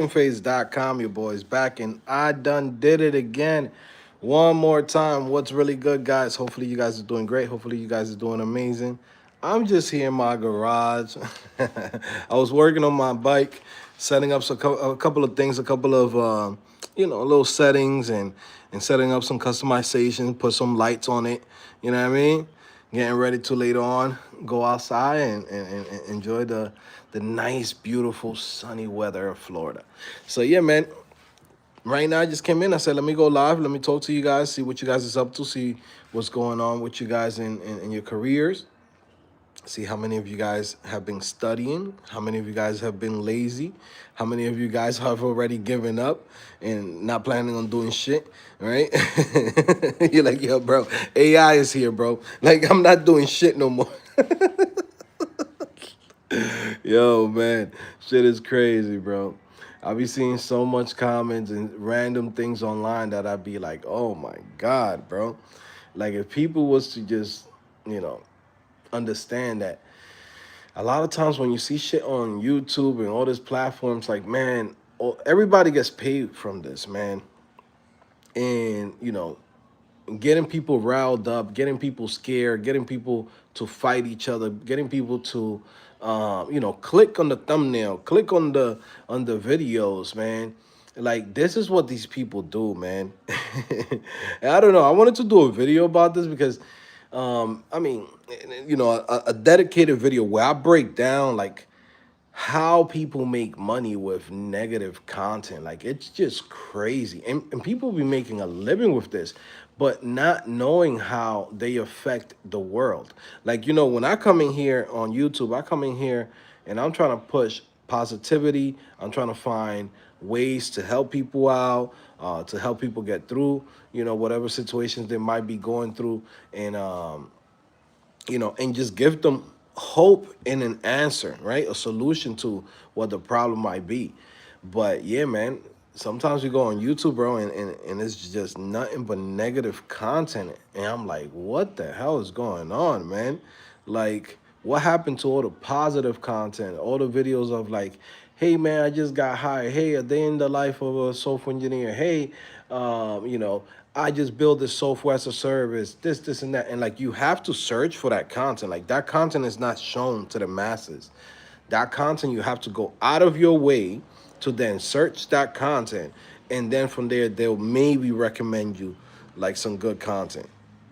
CodingPhase.com, your boys back, and I done did it again. One more time. What's really good, guys? Hopefully, you guys are doing great. Hopefully, you guys are doing amazing. I'm just here in my garage. I was working on my bike, setting up a couple of things, a couple of little settings, and setting up some customization. Put some lights on it. You know what I mean? Getting ready to later on go outside and enjoy the nice, beautiful, sunny weather of Florida. So yeah, man. Right now, I just came in. I said, let me go live. Let me talk to you guys, see what you guys is up to, see what's going on with you guys in your careers. See how many of you guys have been studying, how many of you guys have been lazy, how many of you guys have already given up and not planning on doing shit, right? You're like, yo, bro, AI is here, bro. Like, I'm not doing shit no more. Yo, man, shit is crazy, bro. I be seeing so much comments and random things online that I'd be like, oh my God, bro. Like, if people was to just, you know, understand that a lot of times when you see shit on YouTube and all these platforms, like, man, everybody gets paid from this, man. And, getting people riled up, getting people scared, getting people to fight each other, getting people to, click on the thumbnail, click on the videos, man. Like, this is what these people do, man. And I don't know. I wanted to do a video about this because, I mean, a dedicated video where I break down like how people make money with negative content. Like, it's just crazy. And people be making a living with this, but not knowing how they affect the world. Like, when I come in here on YouTube, I come in here and I'm trying to push positivity. I'm trying to find ways to help people out, to help people get through, whatever situations they might be going through. And just give them hope and an answer, right? A solution to what the problem might be. But yeah, man, sometimes we go on YouTube, bro, and it's just nothing but negative content. And I'm like, what the hell is going on, man? Like, what happened to all the positive content, all the videos of like, hey, man, I just got hired. Hey, a day in the life of a software engineer. Hey, I just build this software as a service, this, and that. And like, you have to search for that content. Like, that content is not shown to the masses. That content, you have to go out of your way to then search that content. And then from there, they'll maybe recommend you like some good content.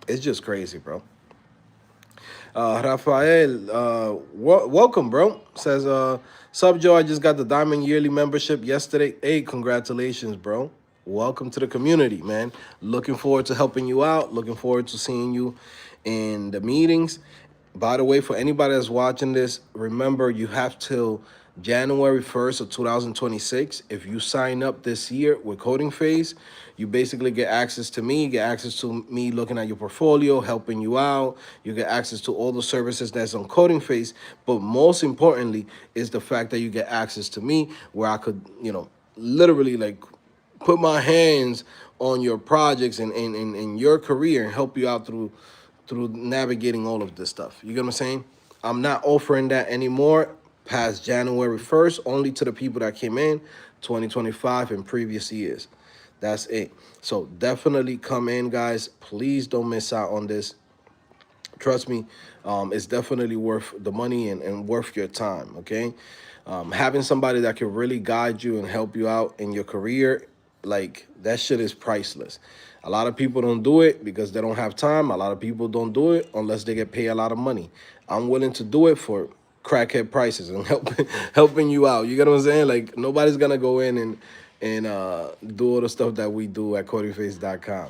It's just crazy, bro. Rafael, welcome, bro. Says, Sub Joe, I just got the Diamond Yearly membership yesterday. Hey, congratulations, bro. Welcome to the community, man. Looking forward to helping you out. Looking forward to seeing you in the meetings. By the way, for anybody that's watching this, remember you have till January 1st of 2026. If you sign up this year with CodingPhase, you basically get access to me, get access to me looking at your portfolio, helping you out. You get access to all the services that's on CodingPhase. But most importantly is the fact that you get access to me where I could, literally like put my hands on your projects and your career and help you out through navigating all of this stuff. You get what I'm saying? I'm not offering that anymore past January 1st, only to the people that came in 2025 and previous years. That's it. So definitely come in, guys. Please don't miss out on this. Trust me, it's definitely worth the money and worth your time, okay? Having somebody that can really guide you and help you out in your career, like, that shit is priceless. A lot of people don't do it because they don't have time. A lot of people don't do it unless they get paid a lot of money. I'm willing to do it for crackhead prices and helping you out. You get what I'm saying? Like, nobody's gonna go in and do all the stuff that we do at CodingPhase.com.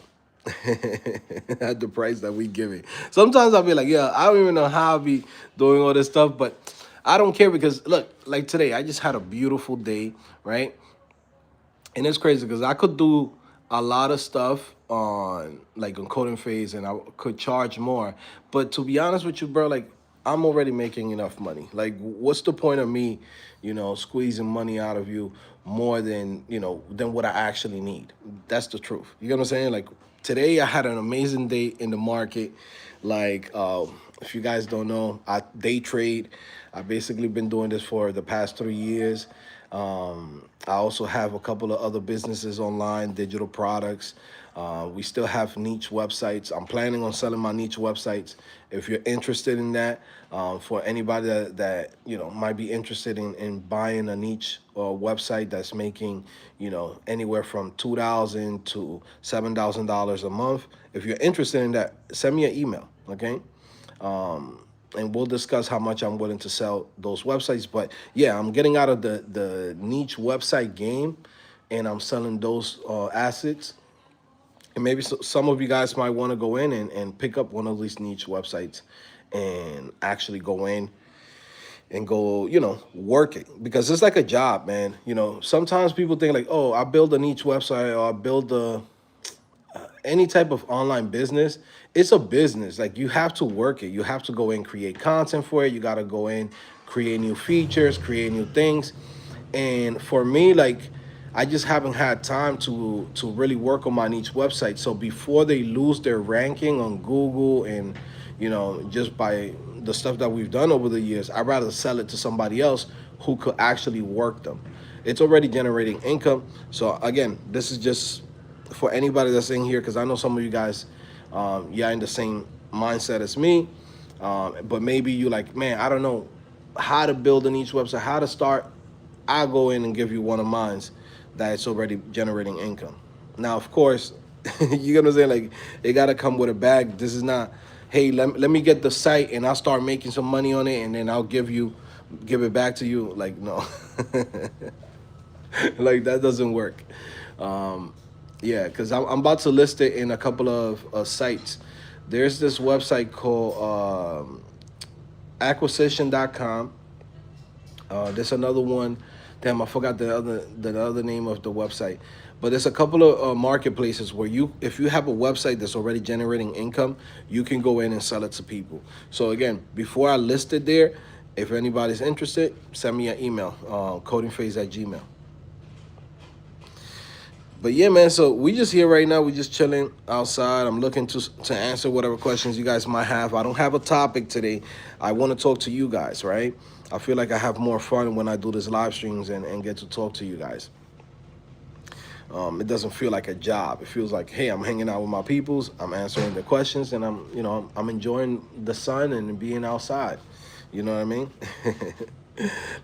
At the price that we give it. Sometimes I'll be like, yeah, I don't even know how I'll be doing all this stuff, but I don't care because look, like today, I just had a beautiful day, right? And it's crazy because I could do a lot of stuff on coding phase and I could charge more. But to be honest with you, bro, like, I'm already making enough money. Like, what's the point of me, squeezing money out of you more than what I actually need? That's the truth. You get what I'm saying? Like, today I had an amazing day in the market. Like, if you guys don't know, I day trade. I've basically been doing this for the past 3 years. I also have a couple of other businesses online, digital products. We still have niche websites. I'm planning on selling my niche websites. If you're interested in that, for anybody that might be interested in buying a niche website that's making anywhere from $2,000 to $7,000 a month. If you're interested in that, send me an email. Okay. And we'll discuss how much I'm willing to sell those websites. But yeah, I'm getting out of the niche website game, and I'm selling those assets. And maybe some of you guys might want to go in and pick up one of these niche websites and actually go in and go, work it, because it's like a job, man. Sometimes people think like, oh, I build a niche website, or I build any type of online business. It's a business. Like, you have to work it. You have to go in, create content for it. You got to go in, create new features, create new things. And for me, like, I just haven't had time to really work on my niche website. So before they lose their ranking on Google, and just by the stuff that we've done over the years, I'd rather sell it to somebody else who could actually work them. It's already generating income. So again, this is just for anybody that's in here, because I know some of you guys, yeah, in the same mindset as me. But maybe you like, man, I don't know how to build a niche website, how to start. I'll go in and give you one of mine's that it's already generating income. Now, of course, you get what I'm saying? Like, it got to come with a bag. This is not, hey, let me get the site and I'll start making some money on it and then I'll give it back to you. Like, no. Like, that doesn't work. Um, yeah, because I'm about to list it in a couple of sites. There's this website called acquisition.com. There's another one. Damn, I forgot the other name of the website. But there's a couple of marketplaces where if you have a website that's already generating income, you can go in and sell it to people. So again, before I list it there, if anybody's interested, send me an email, codingphase@gmail. But yeah, man. So we just here right now. We just chilling outside. I'm looking to answer whatever questions you guys might have. I don't have a topic today. I want to talk to you guys, right? I feel like I have more fun when I do this live streams and get to talk to you guys. It doesn't feel like a job. It feels like, hey, I'm hanging out with my peoples. I'm answering the questions, and I'm enjoying the sun and being outside. You know what I mean?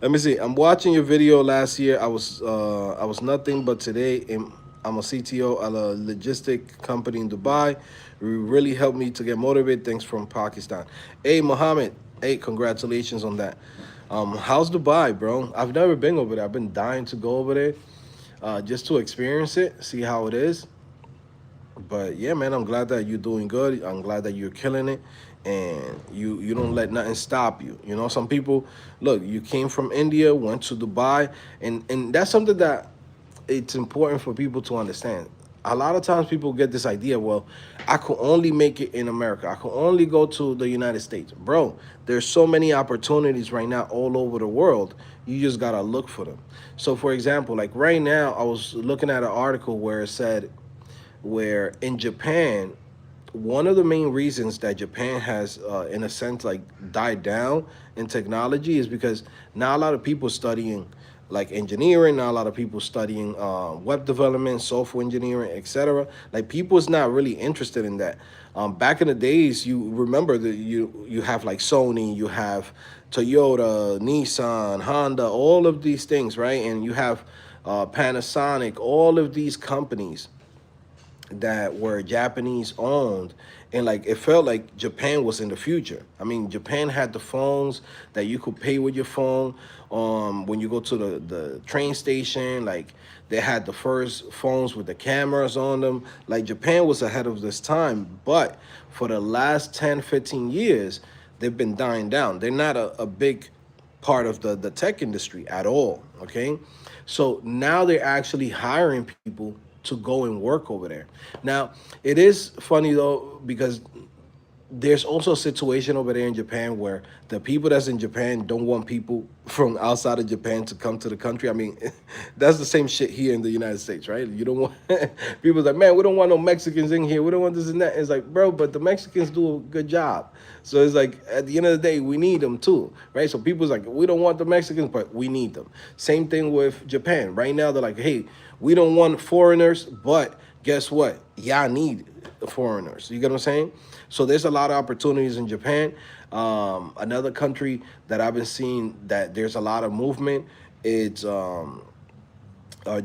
Let me see. I'm watching your video last year. I was nothing, but today I'm a CTO at a logistic company in Dubai. It really helped me to get motivated. Thanks from Pakistan. Hey, Mohammed. Hey, congratulations on that. How's Dubai, bro? I've never been over there. I've been dying to go over there, just to experience it, see how it is. But yeah, man, I'm glad that you're doing good. I'm glad that you're killing it, and you don't let nothing stop you. Some people, look, you came from India, went to Dubai, and that's something that it's important for people to understand. A lot of times people get this idea, well, I could only make it in America. I could only go to the United States. Bro, there's so many opportunities right now all over the world. You just got to look for them. So for example, like right now, I was looking at an article where it said, where in Japan, one of the main reasons that Japan has, in a sense, like died down in technology is because not a lot of people studying like engineering, not a lot of people studying web development, software engineering, etc. Like, people's not really interested in that. Back in the days, you remember that you have like Sony, you have Toyota, Nissan, Honda, all of these things, right? And you have Panasonic, all of these companies that were Japanese owned, and like it felt like Japan was in the future. I mean, Japan had the phones that you could pay with your phone. When you go to the train station, like they had the first phones with the cameras on them. Like, Japan was ahead of this time, but for the last 10, 15 years, they've been dying down. They're not a big part of the tech industry at all. Okay. So now they're actually hiring people to go and work over there. Now, it is funny though, because there's also a situation over there in Japan where the people that's in Japan don't want people from outside of Japan to come to the country. I mean, that's the same shit here in the United States, right? You don't want people's like, man, we don't want no Mexicans in here. We don't want this and that. It's like, bro, but the Mexicans do a good job. So it's like at the end of the day, we need them too, right? So people's like, we don't want the Mexicans, but we need them. Same thing with Japan. Right now, they're like, hey, we don't want foreigners, but guess what? Y'all need foreigners. You get what I'm saying? So there's a lot of opportunities in Japan. Another country that I've been seeing that there's a lot of movement. It's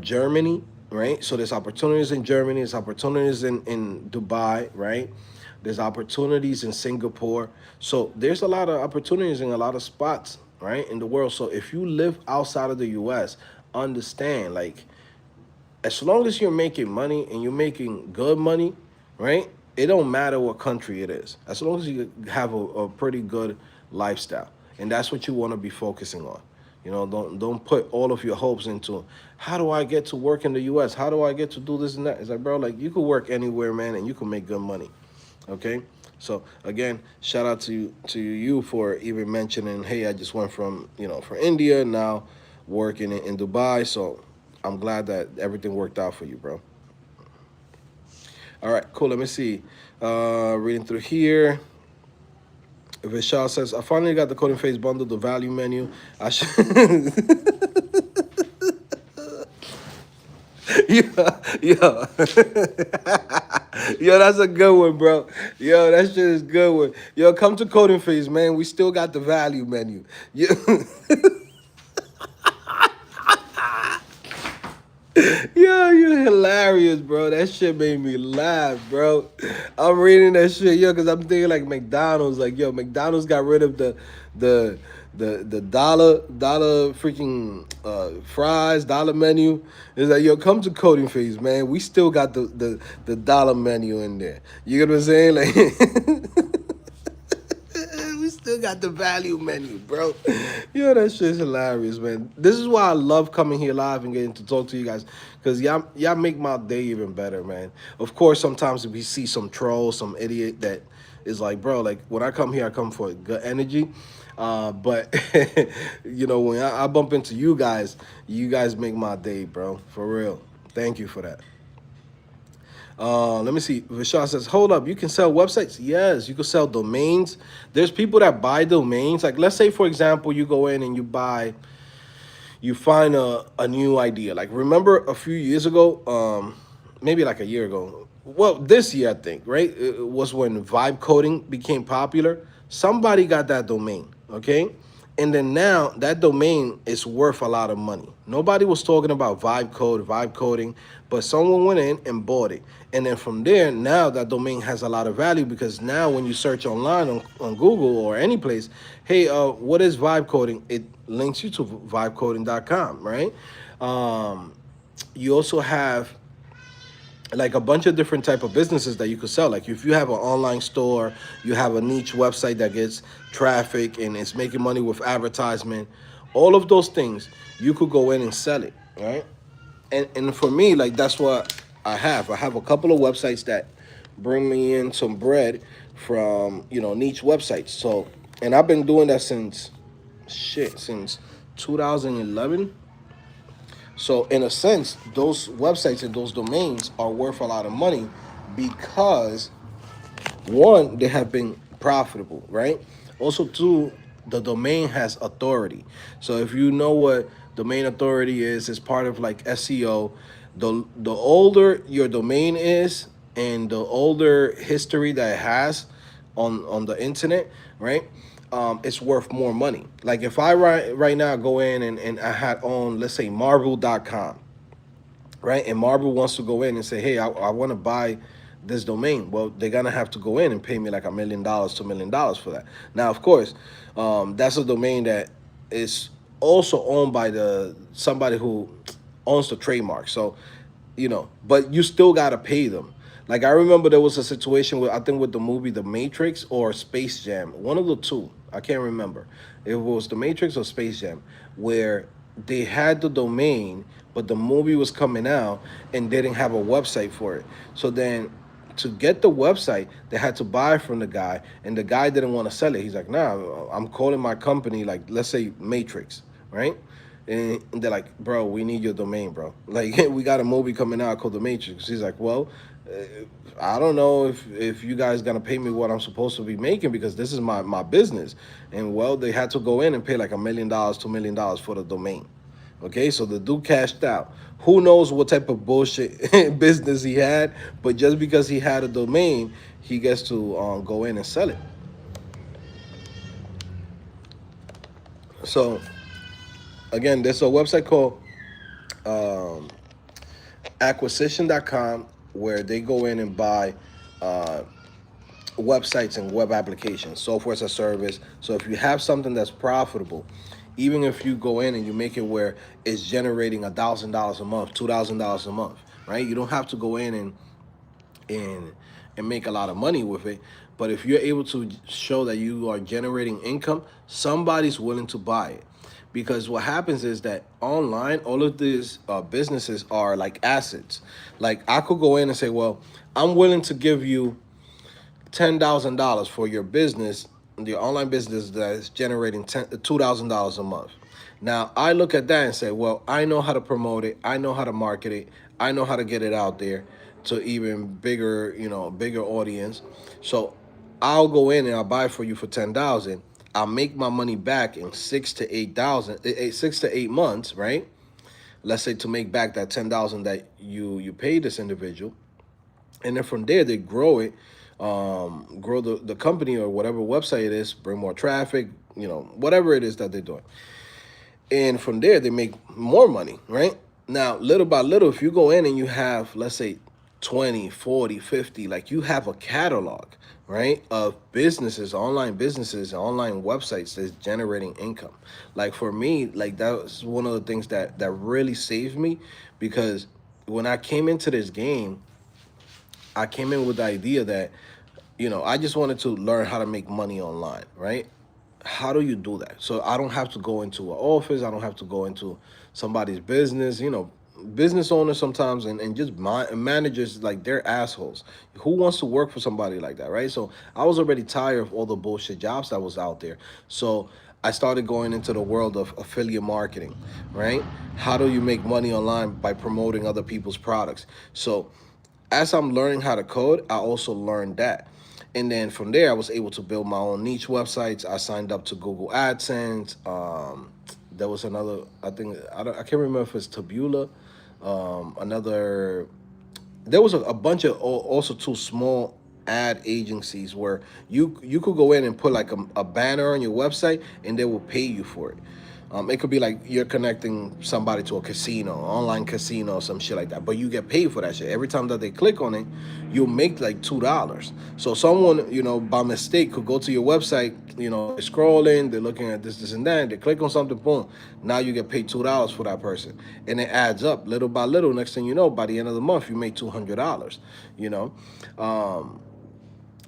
Germany, right? So there's opportunities in Germany. There's opportunities in Dubai, right? There's opportunities in Singapore. So there's a lot of opportunities in a lot of spots, right, in the world. So if you live outside of the U.S., understand, like, as long as you're making money and you're making good money, right? It don't matter what country it is. As long as you have a pretty good lifestyle. And that's what you want to be focusing on. You know, don't put all of your hopes into how do I get to work in the US? How do I get to do this and that? It's like, bro, like you could work anywhere, man, and you can make good money. Okay? So again, shout out to you for even mentioning, hey, I just went from, from India, now working in Dubai. So I'm glad that everything worked out for you, bro. All right, cool. Let me see. Reading through here. Vishal says, I finally got the CodingPhase bundle, the value menu. I should. Yeah, yeah. Yo, that's a good one, bro. Yo, that shit is good one. Yo, come to CodingPhase, man. We still got the value menu. Yeah. Yo, you're hilarious, bro. That shit made me laugh, bro. I'm reading that shit, yo, because I'm thinking like McDonald's. Like, yo, McDonald's got rid of the the dollar freaking fries, dollar menu. It's like, yo, come to Coding Phase, man. We still got the dollar menu in there. You get what I'm saying? Like we still got the value menu, bro. Yo, that shit's hilarious, man. This is why I love coming here live and getting to talk to you guys, because y'all make my day even better, man. Of course, sometimes we see some troll, some idiot that is like, bro, like when I come here, I come for good energy. But when I bump into you guys make my day, bro. For real. Thank you for that. Let me see. Vishal says, hold up, you can sell websites? Yes, you can sell domains. There's people that buy domains. Like, let's say, for example, you go in and you find a new idea. Like, remember a few years ago, maybe like a year ago, well, this year, I think, right? It was when vibe coding became popular. Somebody got that domain, okay? And then now that domain is worth a lot of money. Nobody was talking about vibe coding, but someone went in and bought it. And then from there, now that domain has a lot of value, because now when you search online on Google or any place, hey, what is vibe coding? It links you to vibecoding.com, right? You also have like a bunch of different type of businesses that you could sell. Like if you have an online store, you have a niche website that gets traffic and it's making money with advertisement, all of those things, you could go in and sell it, right? And for me, like that's what I have. I have a couple of websites that bring me in some bread from, niche websites. So, and I've been doing that since 2011. So in a sense, those websites and those domains are worth a lot of money because one, they have been profitable, right? Also, two, the domain has authority. So if you know what domain authority is, it's part of like SEO. The older your domain is and the older history that it has on the internet, right? It's worth more money. Like if I right now go in and I had on, let's say, marble.com, right? And Marble wants to go in and say, hey, I want to buy this domain. Well, they're going to have to go in and pay me like $1 million to $2 million for that. Now, of course, that's a domain that is also owned by somebody who owns the trademark. So, but you still got to pay them. Like I remember there was a situation with, I think with the movie The Matrix or Space Jam, one of the two, I can't remember. It was The Matrix or Space Jam, where they had the domain, but the movie was coming out and they didn't have a website for it. So then to get the website, they had to buy from the guy, and the guy didn't want to sell it. He's like, nah, I'm calling my company, like, let's say Matrix, right? And they're like, bro, we need your domain, bro. Like, we got a movie coming out called The Matrix. He's like, well, I don't know if you guys gonna pay me what I'm supposed to be making, because this is my business. And well, they had to go in and pay like $1 million, $2 million for the domain. Okay, so the dude cashed out. Who knows what type of bullshit business he had, but just because he had a domain, he gets to go in and sell it. So again, there's a website called um, acquisition.com, where they go in and buy uh, websites and web applications, software as a service. So if you have something that's profitable, even if you go in and you make it where it's generating $1,000 a month, $2,000 a month, right? You don't have to go in and and make a lot of money with it. But if you're able to show that you are generating income, somebody's willing to buy it. Because what happens is that online, all of these businesses are like assets. Like, I could go in and say, well, I'm willing to give you $10,000 for your business, your online business that's generating $2,000 a month. Now I look at that and say, well, I know how to promote it, I know how to market it, I know how to get it out there to even bigger, bigger audience. So I'll go in and I'll buy for you for 10,000. I'll make my money back in 6 to 8 months, right? Let's say, to make back that 10,000 that you paid this individual, and then from there they grow it, grow the company or whatever website it is, bring more traffic, whatever it is that they're doing, and from there they make more money, right? Now, little by little, if you go in and you have, let's say, 20, 40, 50, like, you have a catalog, right, of businesses, online businesses, online websites that's generating income. Like, for me, like, that was one of the things that really saved me, because when I came into this game, I came in with the idea that, I just wanted to learn how to make money online, right? How do you do that? So I don't have to go into an office. I don't have to go into somebody's business. Business owners sometimes, and just managers, like, they're assholes. Who wants to work for somebody like that, right? So I was already tired of all the bullshit jobs that was out there. So I started going into the world of affiliate marketing, right? How do you make money online by promoting other people's products? So as I'm learning how to code, I also learned that. And then from there, I was able to build my own niche websites. I signed up to Google AdSense. There was another, I think, I can't remember if it's Tabula. Another, there was a bunch of also two small ad agencies where you could go in and put like a banner on your website, and they will pay you for it. It could be like you're connecting somebody to a casino, online casino, or some shit like that. But you get paid for that shit. Every time that they click on it, you'll make like $2. So someone, by mistake, could go to your website, they're scrolling, they're looking at this, and that, they click on something, boom. Now you get paid $2 for that person. And it adds up little by little. Next thing you know, by the end of the month, you make $200,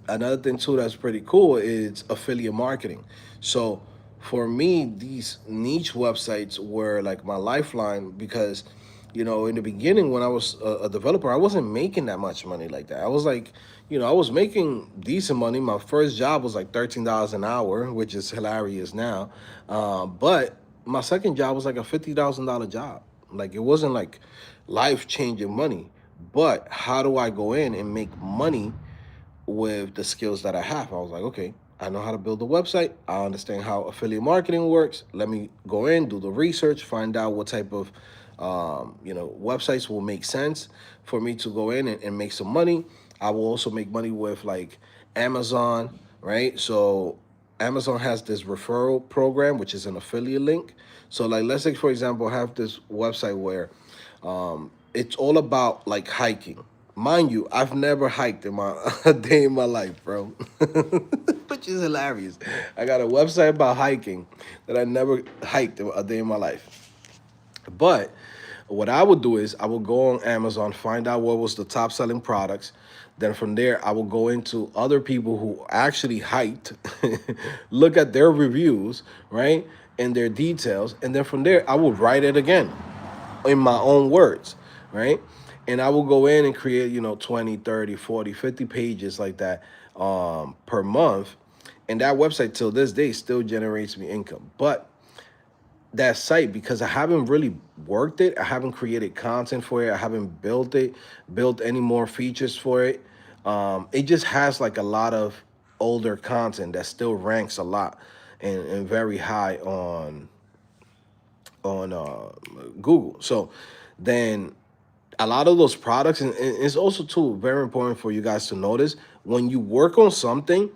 Another thing too that's pretty cool is affiliate marketing. So for me, these niche websites were like my lifeline, because in the beginning, when I was a developer, I wasn't making that much money like that. I was like, I was making decent money. My first job was like $13 an hour, which is hilarious now. But my second job was like a $50,000 job. Like, it wasn't like life changing money. But how do I go in and make money with the skills that I have? I was like, okay, I know how to build a website. I understand how affiliate marketing works. Let me go in, do the research, find out what type of, websites will make sense for me to go in and make some money. I will also make money with like Amazon, right? So Amazon has this referral program, which is an affiliate link. So, like, let's say, for example, I have this website where it's all about like hiking. Mind you, I've never hiked in my a day in my life, bro. Which is hilarious. I got a website about hiking that I never hiked a day in my life. But what I would do is I would go on Amazon, find out what was the top selling products. Then from there, I will go into other people who actually hiked, look at their reviews, right, and their details. And then from there, I will write it again in my own words, right? And I will go in and create, 20, 30, 40, 50 pages like that per month. And that website till this day still generates me income. But that site, because I haven't really worked it, I haven't created content for it, I haven't built any more features for it. It just has like a lot of older content that still ranks a lot and very high on Google. So then a lot of those products, and it's also too very important for you guys to notice, when you work on something,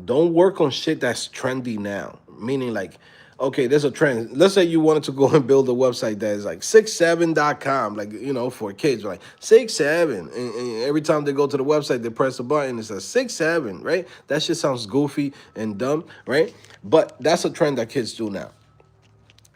don't work on shit that's trendy now. Meaning like, okay, there's a trend. Let's say you wanted to go and build a website that is like 67.com, like, for kids, like 67. And every time they go to the website, they press a button, it says 67, right? That shit sounds goofy and dumb, right? But that's a trend that kids do now.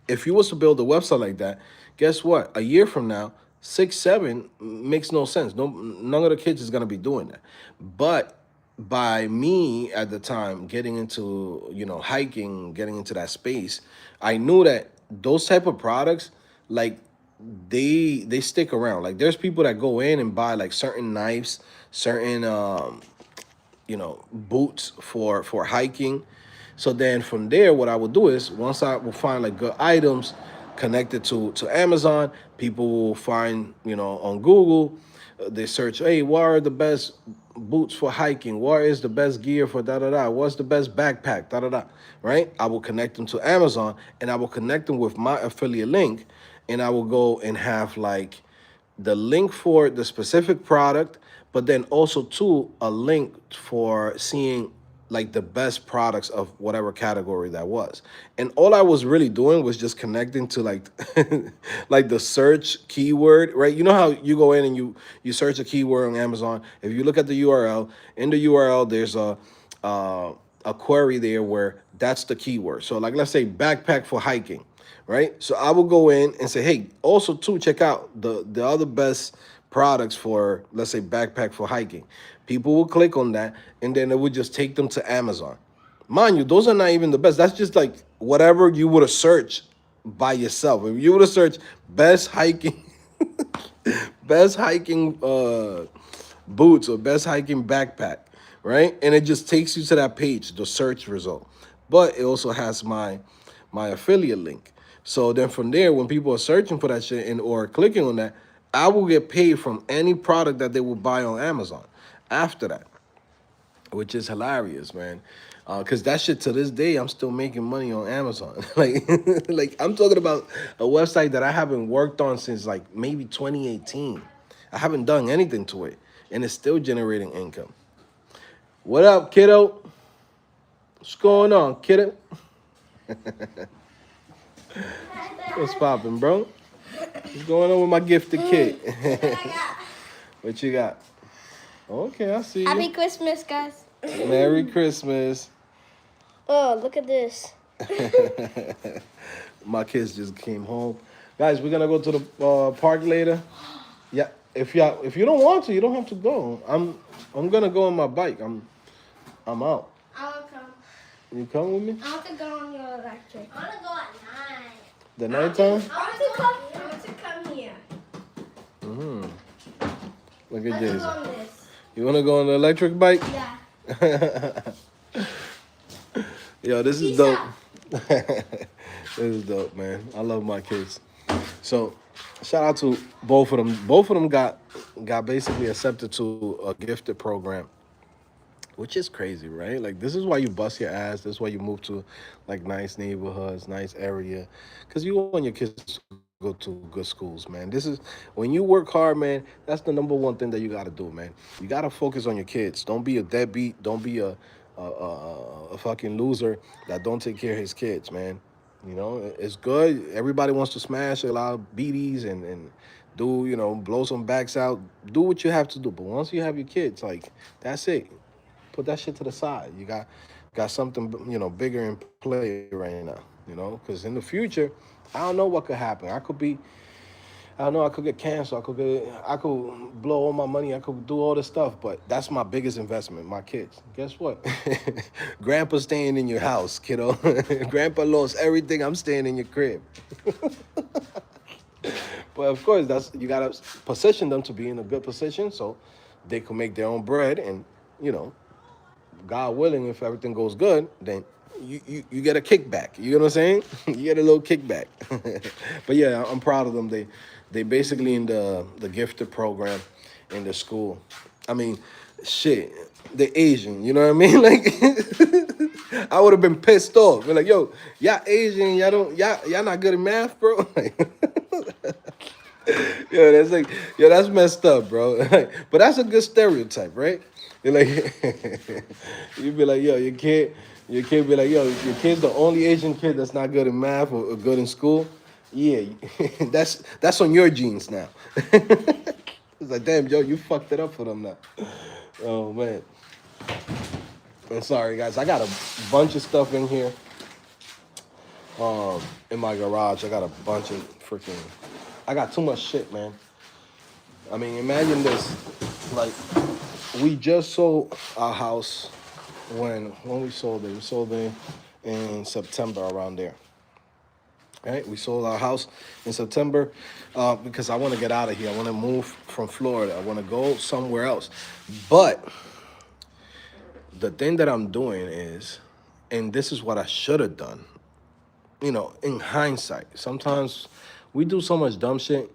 If you was to build a website like that, guess what? A year from now, 6, 7 makes no sense. No, none of the kids is gonna be doing that. But by me at the time getting into hiking, getting into that space, I knew that those type of products, like they stick around. Like there's people that go in and buy like certain knives, certain boots for hiking. So then from there, what I would do is once I will find like good items connected to Amazon, people will find on Google, they search, hey, what are the best boots for hiking? What is the best gear for da da da? What's the best backpack? Da da da. Right? I will connect them to Amazon, and I will connect them with my affiliate link, and I will go and have like the link for the specific product, but then also too a link for seeing like the best products of whatever category that was. And all I was really doing was just connecting to like like the search keyword, right? You know how you go in and you search a keyword on Amazon. If you look at the URL, in the URL there's a query there where that's the keyword. So like let's say backpack for hiking, right? So I will go in and say, hey, also too check out the other best products for, let's say, backpack for hiking. People will click on that, and then it would just take them to Amazon. Mind you, those are not even the best. That's just like whatever you would have searched by yourself. If you would have searched best hiking, best hiking boots or best hiking backpack, right? And it just takes you to that page, the search result. But it also has my affiliate link. So then from there, when people are searching for that shit and or clicking on that, I will get paid from any product that they will buy on Amazon after that, which is hilarious, man. Cause that shit to this day, I'm still making money on Amazon. like, like I'm talking about a website that I haven't worked on since like maybe 2018. I haven't done anything to it, and it's still generating income. What up, kiddo? What's going on, kiddo? What's poppin', bro? What's going on with my gifted kid? What you got? Okay, I see you. Happy Christmas, guys. Merry Christmas. Oh, look at this. My kids just came home. Guys, we're gonna go to the park later. Yeah, if you don't want to, you don't have to go. I'm gonna go on my bike. I'm out. I'll come. You come with me? I want to go on your electric. I want to go at night. The nighttime? I want to come here. Look at Let's Jason. go on this. You wanna go on the electric bike? Yeah. Yo, this is dope. This is dope, man. I love my kids. So, shout out to both of them. Both of them got basically accepted to a gifted program, which is crazy, right? Like this is why you bust your ass. This is why you move to like nice neighborhoods, nice area, because you want your kids to go to good schools, man. This is when you work hard, man. That's the number one thing that you got to do, man. You got to focus on your kids. Don't be a deadbeat. Don't be a fucking loser that don't take care of his kids, man. You know, it's good. Everybody wants to smash a lot of BDs and do, blow some backs out. Do what you have to do. But once you have your kids, like, that's it. Put that shit to the side. You got something, bigger in play right now, because in the future, I don't know what could happen. I don't know, I could get cancer. I could blow all my money. I could do all this stuff, but that's my biggest investment, my kids. Guess what? Grandpa's staying in your house, kiddo. Grandpa lost everything. I'm staying in your crib. But of course, that's you gotta position them to be in a good position so they can make their own bread, and you know, God willing, if everything goes good, then you get a kickback. You know what I'm saying? You get a little kickback. But yeah, I'm proud of them. They basically in the gifted program in the school. I mean, shit, they Asian. You know what I mean? Like, I would have been pissed off. Be like, yo, y'all Asian, y'all not good at math, bro. Yo, that's like, yo, that's messed up, bro. But that's a good stereotype, right? You're like, you be like, yo, your kid be like, yo, your kid's the only Asian kid that's not good in math or good in school. Yeah, that's on your genes now. It's like, damn, Joe, you fucked it up for them now. Oh man, I'm sorry, guys. I got a bunch of stuff in here. In my garage, I got a bunch of freaking. I got too much shit, man. I mean, imagine this. Like, we just sold our house when we sold it. We sold it in September around there. Right? We sold our house in September because I want to get out of here. I want to move from Florida. I want to go somewhere else. But the thing that I'm doing is, and this is what I should have done, you know, in hindsight, sometimes we do so much dumb shit.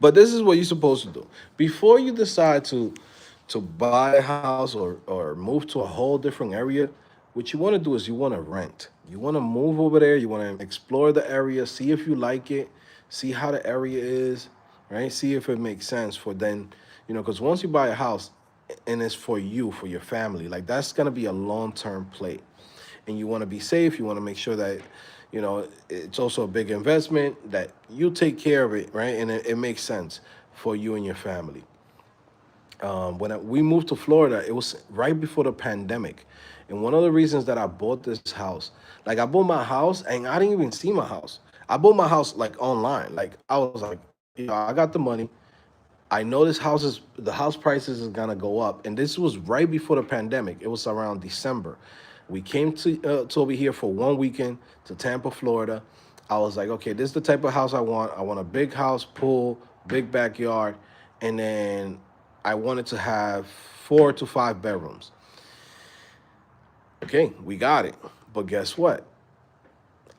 But this is what you're supposed to do. Before you decide to buy a house or move to a whole different area, what you want to do is you want to rent. You want to move over there, you want to explore the area, see if you like it, see how the area is, right? See if it makes sense for then, you know, because once you buy a house and it's for you, for your family, like that's gonna be a long-term play, and you want to be safe. You want to make sure that, you know, it's also a big investment that you take care of it, right? And it makes sense for you and your family. We moved to Florida, it was right before the pandemic. And one of the reasons that I bought this house, like I bought my house and I didn't even see my house. I bought my house like online. Like I was like, you know, I got the money. I know the house prices is gonna go up, and this was right before the pandemic. It was around December. We came to over here for one weekend to Tampa, Florida. I was like, okay, this is the type of house I want. I want a big house, pool, big backyard, and then I wanted to have 4 to 5 bedrooms. Okay, we got it. But guess what?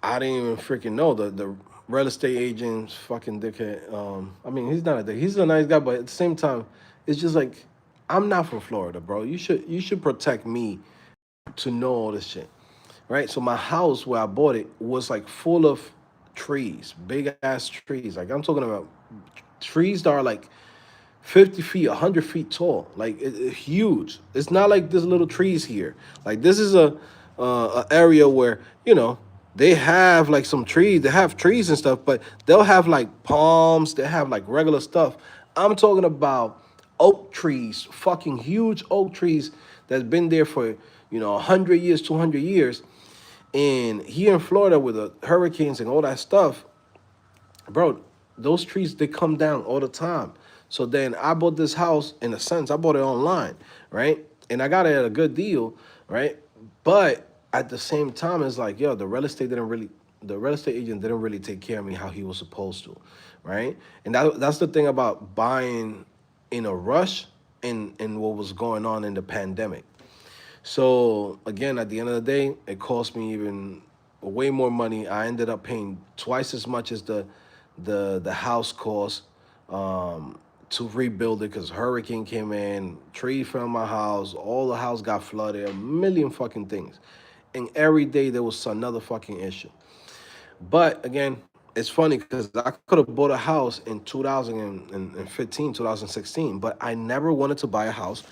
I didn't even freaking know the real estate agent's fucking dickhead. I mean, he's not a dick. He's a nice guy, but at the same time, it's just like I'm not from Florida, bro. You should protect me to know all this shit, right? So my house where I bought it was like full of trees, big ass trees. Like I'm talking about trees that are like 50 feet, 100 feet tall, like huge. It's not like this little trees here. Like this is a area where, you know, they have like some trees. They have trees and stuff, but they'll have like palms. They have like regular stuff. I'm talking about oak trees, fucking huge oak trees that's been there for, you know, 100 years, 200 years. And here in Florida with the hurricanes and all that stuff, bro, those trees they come down all the time. So then I bought this house in a sense. I bought it online, right? And I got it at a good deal, right? But at the same time, it's like, yo, the real estate agent didn't really take care of me how he was supposed to, right? And that's the thing about buying in a rush and what was going on in the pandemic. So again, at the end of the day, it cost me even way more money. I ended up paying twice as much as the house cost to rebuild it because hurricane came in, tree fell on my house, all the house got flooded, a million fucking things, and every day there was another fucking issue. But again, it's funny because I could have bought a house in 2015, 2016, but I never wanted to buy a house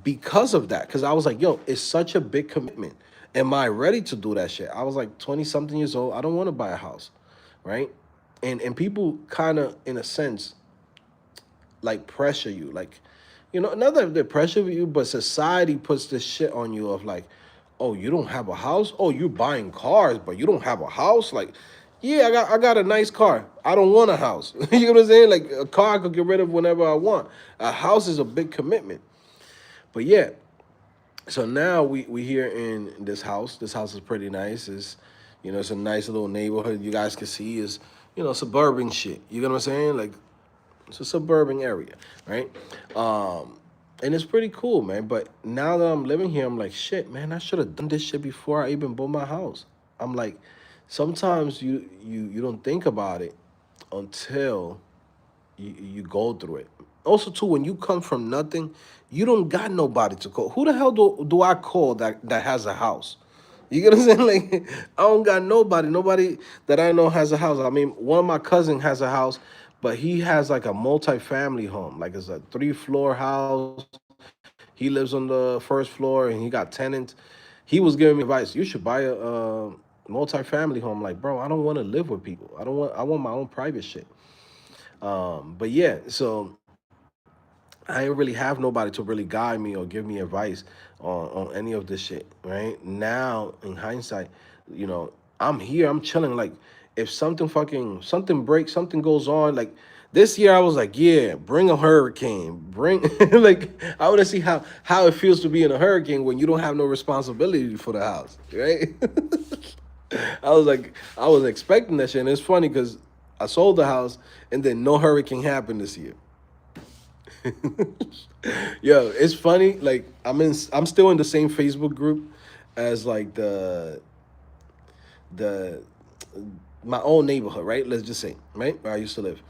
because of that. Because I was like, yo, it's such a big commitment. Am I ready to do that shit? I was like 20 something years old. I don't want to buy a house, right? And people kind of, in a sense, like pressure you, like, you know, not that they pressure you, but society puts this shit on you of like, oh, you don't have a house, oh, you're buying cars but you don't have a house. Like, yeah, I got a nice car, I don't want a house. You know what I'm saying? Like a car I could get rid of whenever I want. A house is a big commitment. But yeah, so now we here in this house. This house is pretty nice. It's, you know, it's a nice little neighborhood. You guys can see is suburban shit. You know what I'm saying? Like it's a suburban area, right? And it's pretty cool, man. But now that I'm living here, I'm like, shit, man, I should have done this shit before I even bought my house. I'm like, sometimes you don't think about it until you go through it. Also, too, when you come from nothing, you don't got nobody to call. Who the hell do I call that has a house? You get what I'm saying? Like, I don't got nobody. Nobody that I know has a house. I mean, one of my cousins has a house, but he has like a multi-family home. Like it's a 3-floor house. He lives on the first floor and he got tenants. He was giving me advice. You should buy a multi-family home. Like, bro, I don't want to live with people. I don't want. I want my own private shit. But yeah, so I ain't really have nobody to really guide me or give me advice on any of this shit, right? Now, in hindsight, I'm here, I'm chilling. Like, if something breaks, something goes on, like this year, I was like, yeah, bring a hurricane, bring like I want to see how it feels to be in a hurricane when you don't have no responsibility for the house, right? I was expecting that shit, and it's funny because I sold the house, and then no hurricane happened this year. Yo, it's funny. Like I'm still in the same Facebook group as like the my own neighborhood, right? Let's just say, right, where I used to live.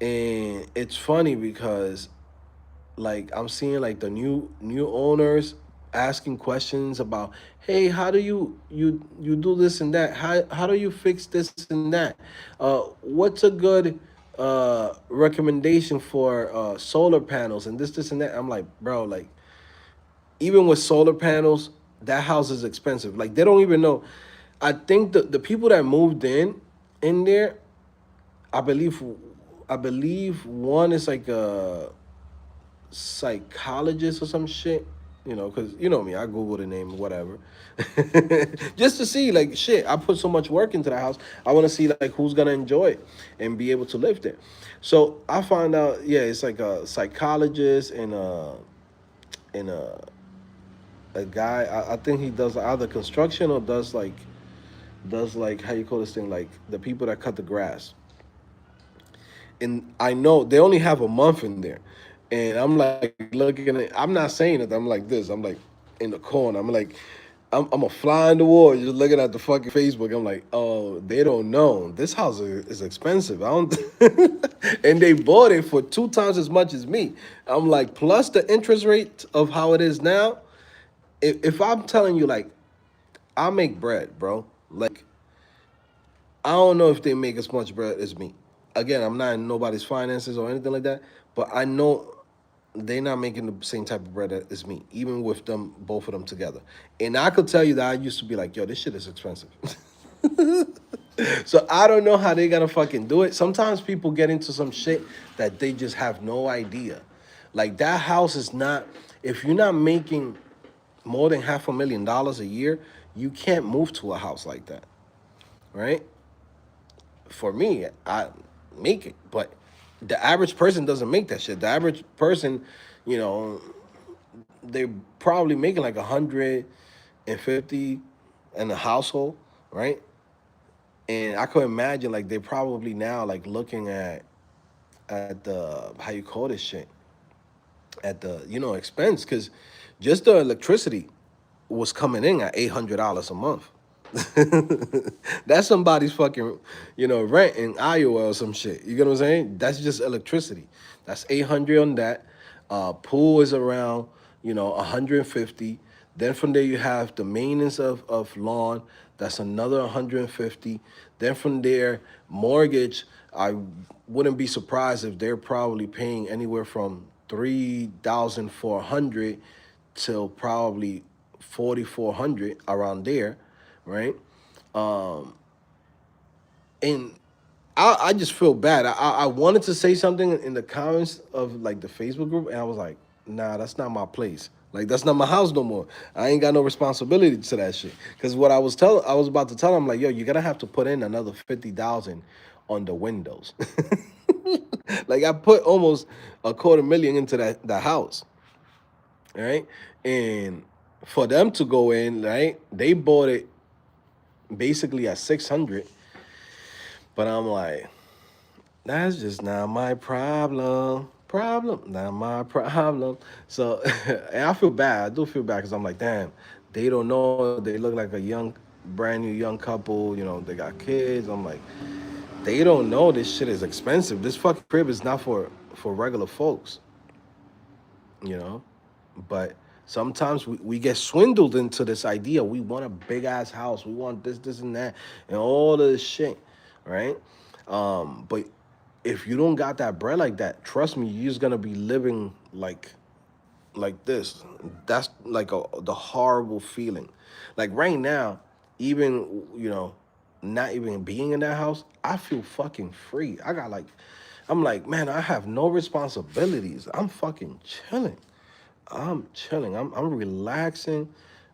And it's funny because like I'm seeing like the new owners asking questions about, hey, how do you do this and that? How do you fix this and that? What's a good recommendation for solar panels and this and that? I'm like, bro, like even with solar panels, that house is expensive. Like they don't even know. I think the people that moved in there, I believe I believe one is like a psychologist or some shit. Because you know me, I Google the name, whatever, just to see like shit. I put so much work into the house. I want to see like who's gonna enjoy it and be able to live there. So I found out, yeah, it's like a psychologist and a guy. I think he does either construction or does like how you call this thing, like the people that cut the grass. And I know they only have a month in there, and I'm like looking at. I'm not saying it. I'm like this. I'm like in the corner. I'm like, I'm a fly in the wall, just looking at the fucking Facebook. I'm like, oh, they don't know this house is expensive. I don't, and they bought it for 2 times as much as me. I'm like, plus the interest rate of how it is now. If I'm telling you, like, I make bread, bro. Like, I don't know if they make as much bread as me. Again, I'm not in nobody's finances or anything like that, but I know they're not making the same type of bread as me, even with them, both of them together. And I could tell you that I used to be like, yo, this shit is expensive. So I don't know how they gonna fucking do it. Sometimes people get into some shit that they just have no idea. Like that house is not, if you're not making more than $500,000 a year, you can't move to a house like that, right? For me, I make it, but the average person doesn't make that shit. The average person, you know, they're probably making like 150 in a household, right? And I could imagine like they're probably now like looking at the how you call this shit, at the expense, because just the electricity was coming in at $800 a month. That's somebody's fucking, rent in Iowa or some shit. You get what I'm saying? That's just electricity. That's 800 on that. Pool is around, 150. Then from there you have the maintenance of lawn. That's another 150. Then from there, mortgage. I wouldn't be surprised if they're probably paying anywhere from 3,400 till probably 4,400 around there, right? Um, and I just feel bad. I wanted to say something in the comments of like the Facebook group, and I was like, nah, that's not my place. Like that's not my house no more. I ain't got no responsibility to that shit. Cause what I was about to tell them, like, yo, you're gonna have to put in another 50,000 on the windows. Like I put almost a quarter million into that house, right? And for them to go in, right, they bought it basically at 600. But I'm like, That's just not my problem. Problem, not my problem. So, and I feel bad. I do feel bad because I'm like, damn, they don't know. They look like a young, brand new young couple. You know, they got kids. I'm like, they don't know this shit is expensive. This fucking crib is not for regular folks. You know, but sometimes we get swindled into this idea. We want a big ass house. We want this, and that, and all of this shit, right? But if you don't got that bread like that, trust me, you're just gonna be living like this. That's like the horrible feeling. Like right now, even not even being in that house, I feel fucking free. I'm like, man, I have no responsibilities. I'm fucking chilling. I'm chilling. I'm relaxing.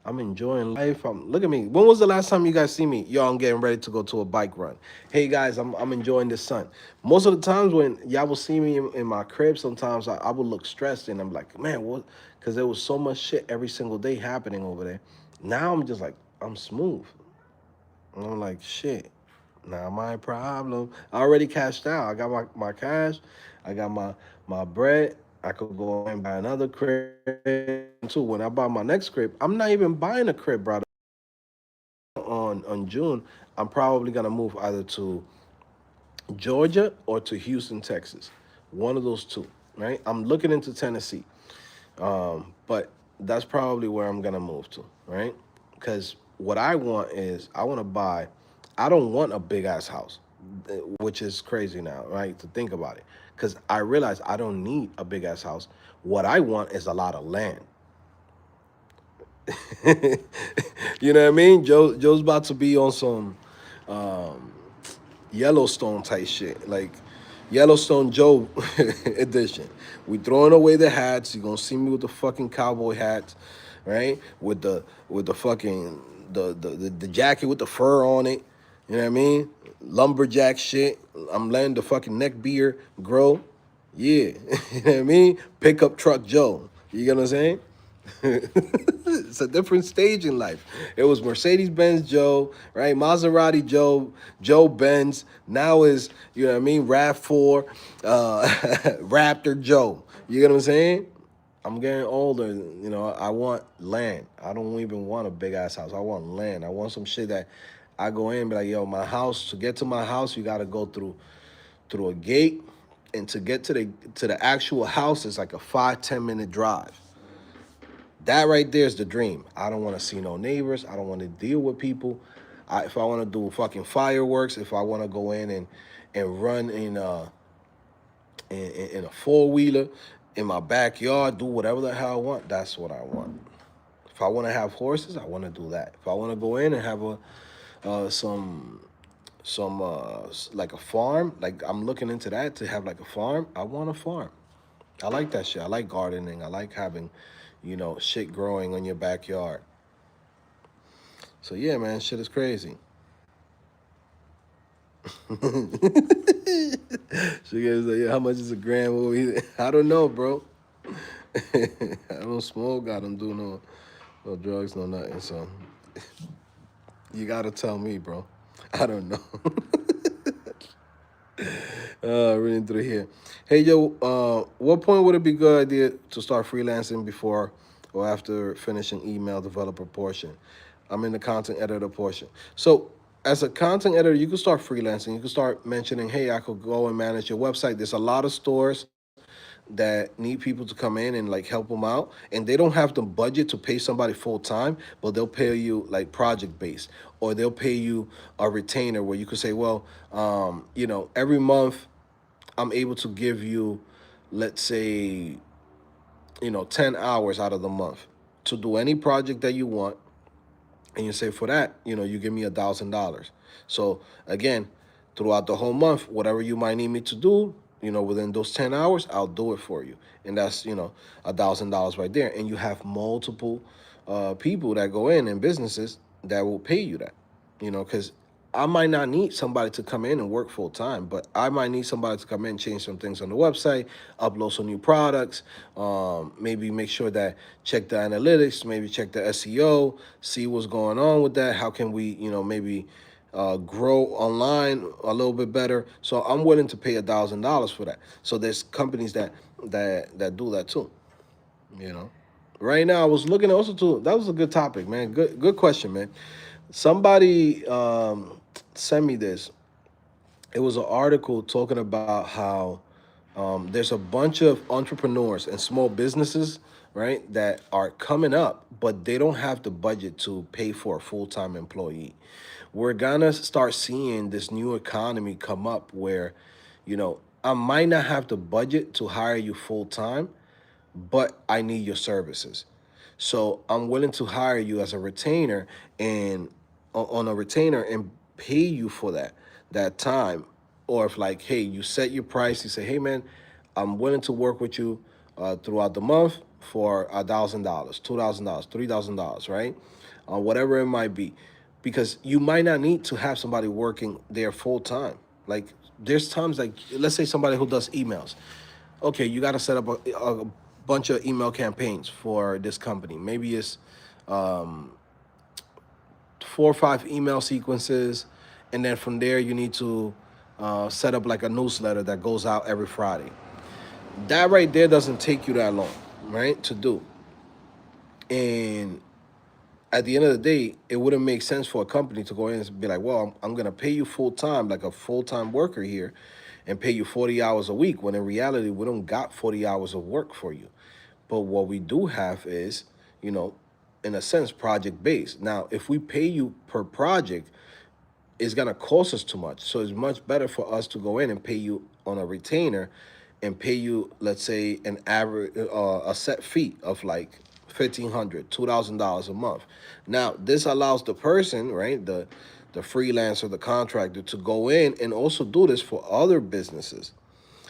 I'm enjoying life. Look at me. When was the last time you guys see me? Yo, I'm getting ready to go to a bike run. Hey guys, I'm enjoying the sun. Most of the times when y'all will see me in my crib, sometimes I would look stressed and I'm like, man, what? Because there was so much shit every single day happening over there. Now I'm just like, I'm smooth. And I'm like, shit, not my problem. I already cashed out. I got my cash. I got my bread. I could go and buy another crib. Too. When I buy my next crib, I'm not even buying a crib, brother. On June, I'm probably gonna move either to Georgia or to Houston, Texas. One of those two, right? I'm looking into Tennessee. But that's probably where I'm gonna move to, right? Because what I want is I want to buy. I don't want a big ass house, which is crazy now, right? To think about it, because I realize I don't need a big ass house. What I want is a lot of land. You know what I mean? Joe's about to be on some um, Yellowstone type shit, like Yellowstone Joe edition. We throwing away the hats. You're gonna see me with the fucking cowboy hats, right? With the fucking the jacket with the fur on it. You know what I mean? Lumberjack shit. I'm letting the fucking neck beard grow. Yeah, you know what I mean? Pickup truck Joe. You get what I'm saying? It's a different stage in life. It was Mercedes Benz Joe, right? Maserati Joe, Joe Benz. Now is, you know what I mean? RAV4, Raptor Joe. You get what I'm saying? I'm getting older. You know, I want land. I don't even want a big ass house. I want land. I want some shit that I go in and be like, yo, my house, to get to my house, you got to go through a gate. And to get to the actual house, it's like a 5-10 minute drive. That right there is the dream. I don't want to see no neighbors. I don't want to deal with people. If I want to do fucking fireworks, if I want to go in and run in a 4-wheeler in my backyard, do whatever the hell I want, that's what I want. If I want to have horses, I want to do that. If I want to go in and have some like a farm, like I'm looking into that to have like a farm, I want a farm. I like that shit. I like gardening. I like having, shit growing on your backyard. So yeah, man, shit is crazy. She goes, like, yeah, how much is a gram over here? I don't know, bro. I don't smoke. I don't do no drugs, no nothing. So you gotta tell me, bro. I don't know. Reading through here. Hey, yo, what point would it be a good idea to start freelancing before or after finishing email developer portion? I'm in the content editor portion. So, as a content editor, you can start freelancing. You can start mentioning, hey, I could go and manage your website. There's a lot of stores that need people to come in and like help them out, and they don't have the budget to pay somebody full time, but they'll pay you like project based, or they'll pay you a retainer where you could say, well, every month I'm able to give you, let's say, 10 hours out of the month to do any project that you want. And you say, for that, you give me $1,000. So again, throughout the whole month, whatever you might need me to do, within those 10 hours, I'll do it for you. And that's, $1,000 right there. And you have multiple people that go in and businesses that will pay you that, because I might not need somebody to come in and work full time, but I might need somebody to come in, change some things on the website, upload some new products, maybe make sure that check the analytics, maybe check the SEO, see what's going on with that. How can we, maybe grow online a little bit better. So I'm willing to pay $1,000 for that. So there's companies that do that too. You know. Right now, I was looking also too. That was a good topic, man. Good question, man. Somebody sent me this. It was an article talking about how there's a bunch of entrepreneurs and small businesses, right, that are coming up, but they don't have the budget to pay for a full time employee. We're gonna start seeing this new economy come up where, I might not have the budget to hire you full time, but I need your services. So I'm willing to hire you as a retainer and on a retainer and pay you for that time. Or if like, hey, you set your price, you say, hey man, I'm willing to work with you throughout the month for $1,000, $2,000, $3,000, right? Whatever it might be, because you might not need to have somebody working there full time. Like there's times like let's say somebody who does emails. Okay, you got to set up a bunch of email campaigns for this company. Maybe it's 4 or 5 email sequences, and then from there you need to set up like a newsletter that goes out every Friday. That right there doesn't take you that long, right, to do. And at the end of the day, it wouldn't make sense for a company to go in and be like, well, I'm going to pay you full time, like a full time worker here, and pay you 40 hours a week, when in reality, we don't got 40 hours of work for you. But what we do have is, you know, in a sense, project based. Now, if we pay you per project, it's gonna cost us too much. So it's much better for us to go in and pay you on a retainer, and pay you, let's say, an average a set fee of like $1,500, $2,000 a month. Now, this allows the person, right, the freelancer, the contractor, to go in and also do this for other businesses.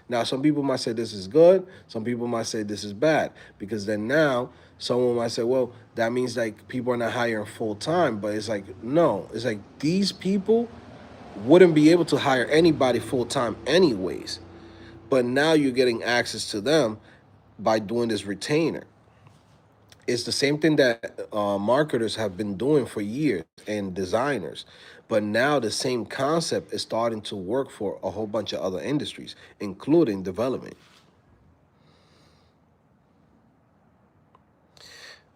Now, some people might say this is good. Some people might say this is bad, because then now someone might say, well, that means like people are not hiring full time. But it's like, no, it's like these people wouldn't be able to hire anybody full time anyways. But now you're getting access to them by doing this retainer. It's the same thing that marketers have been doing for years and designers. But now the same concept is starting to work for a whole bunch of other industries, including development.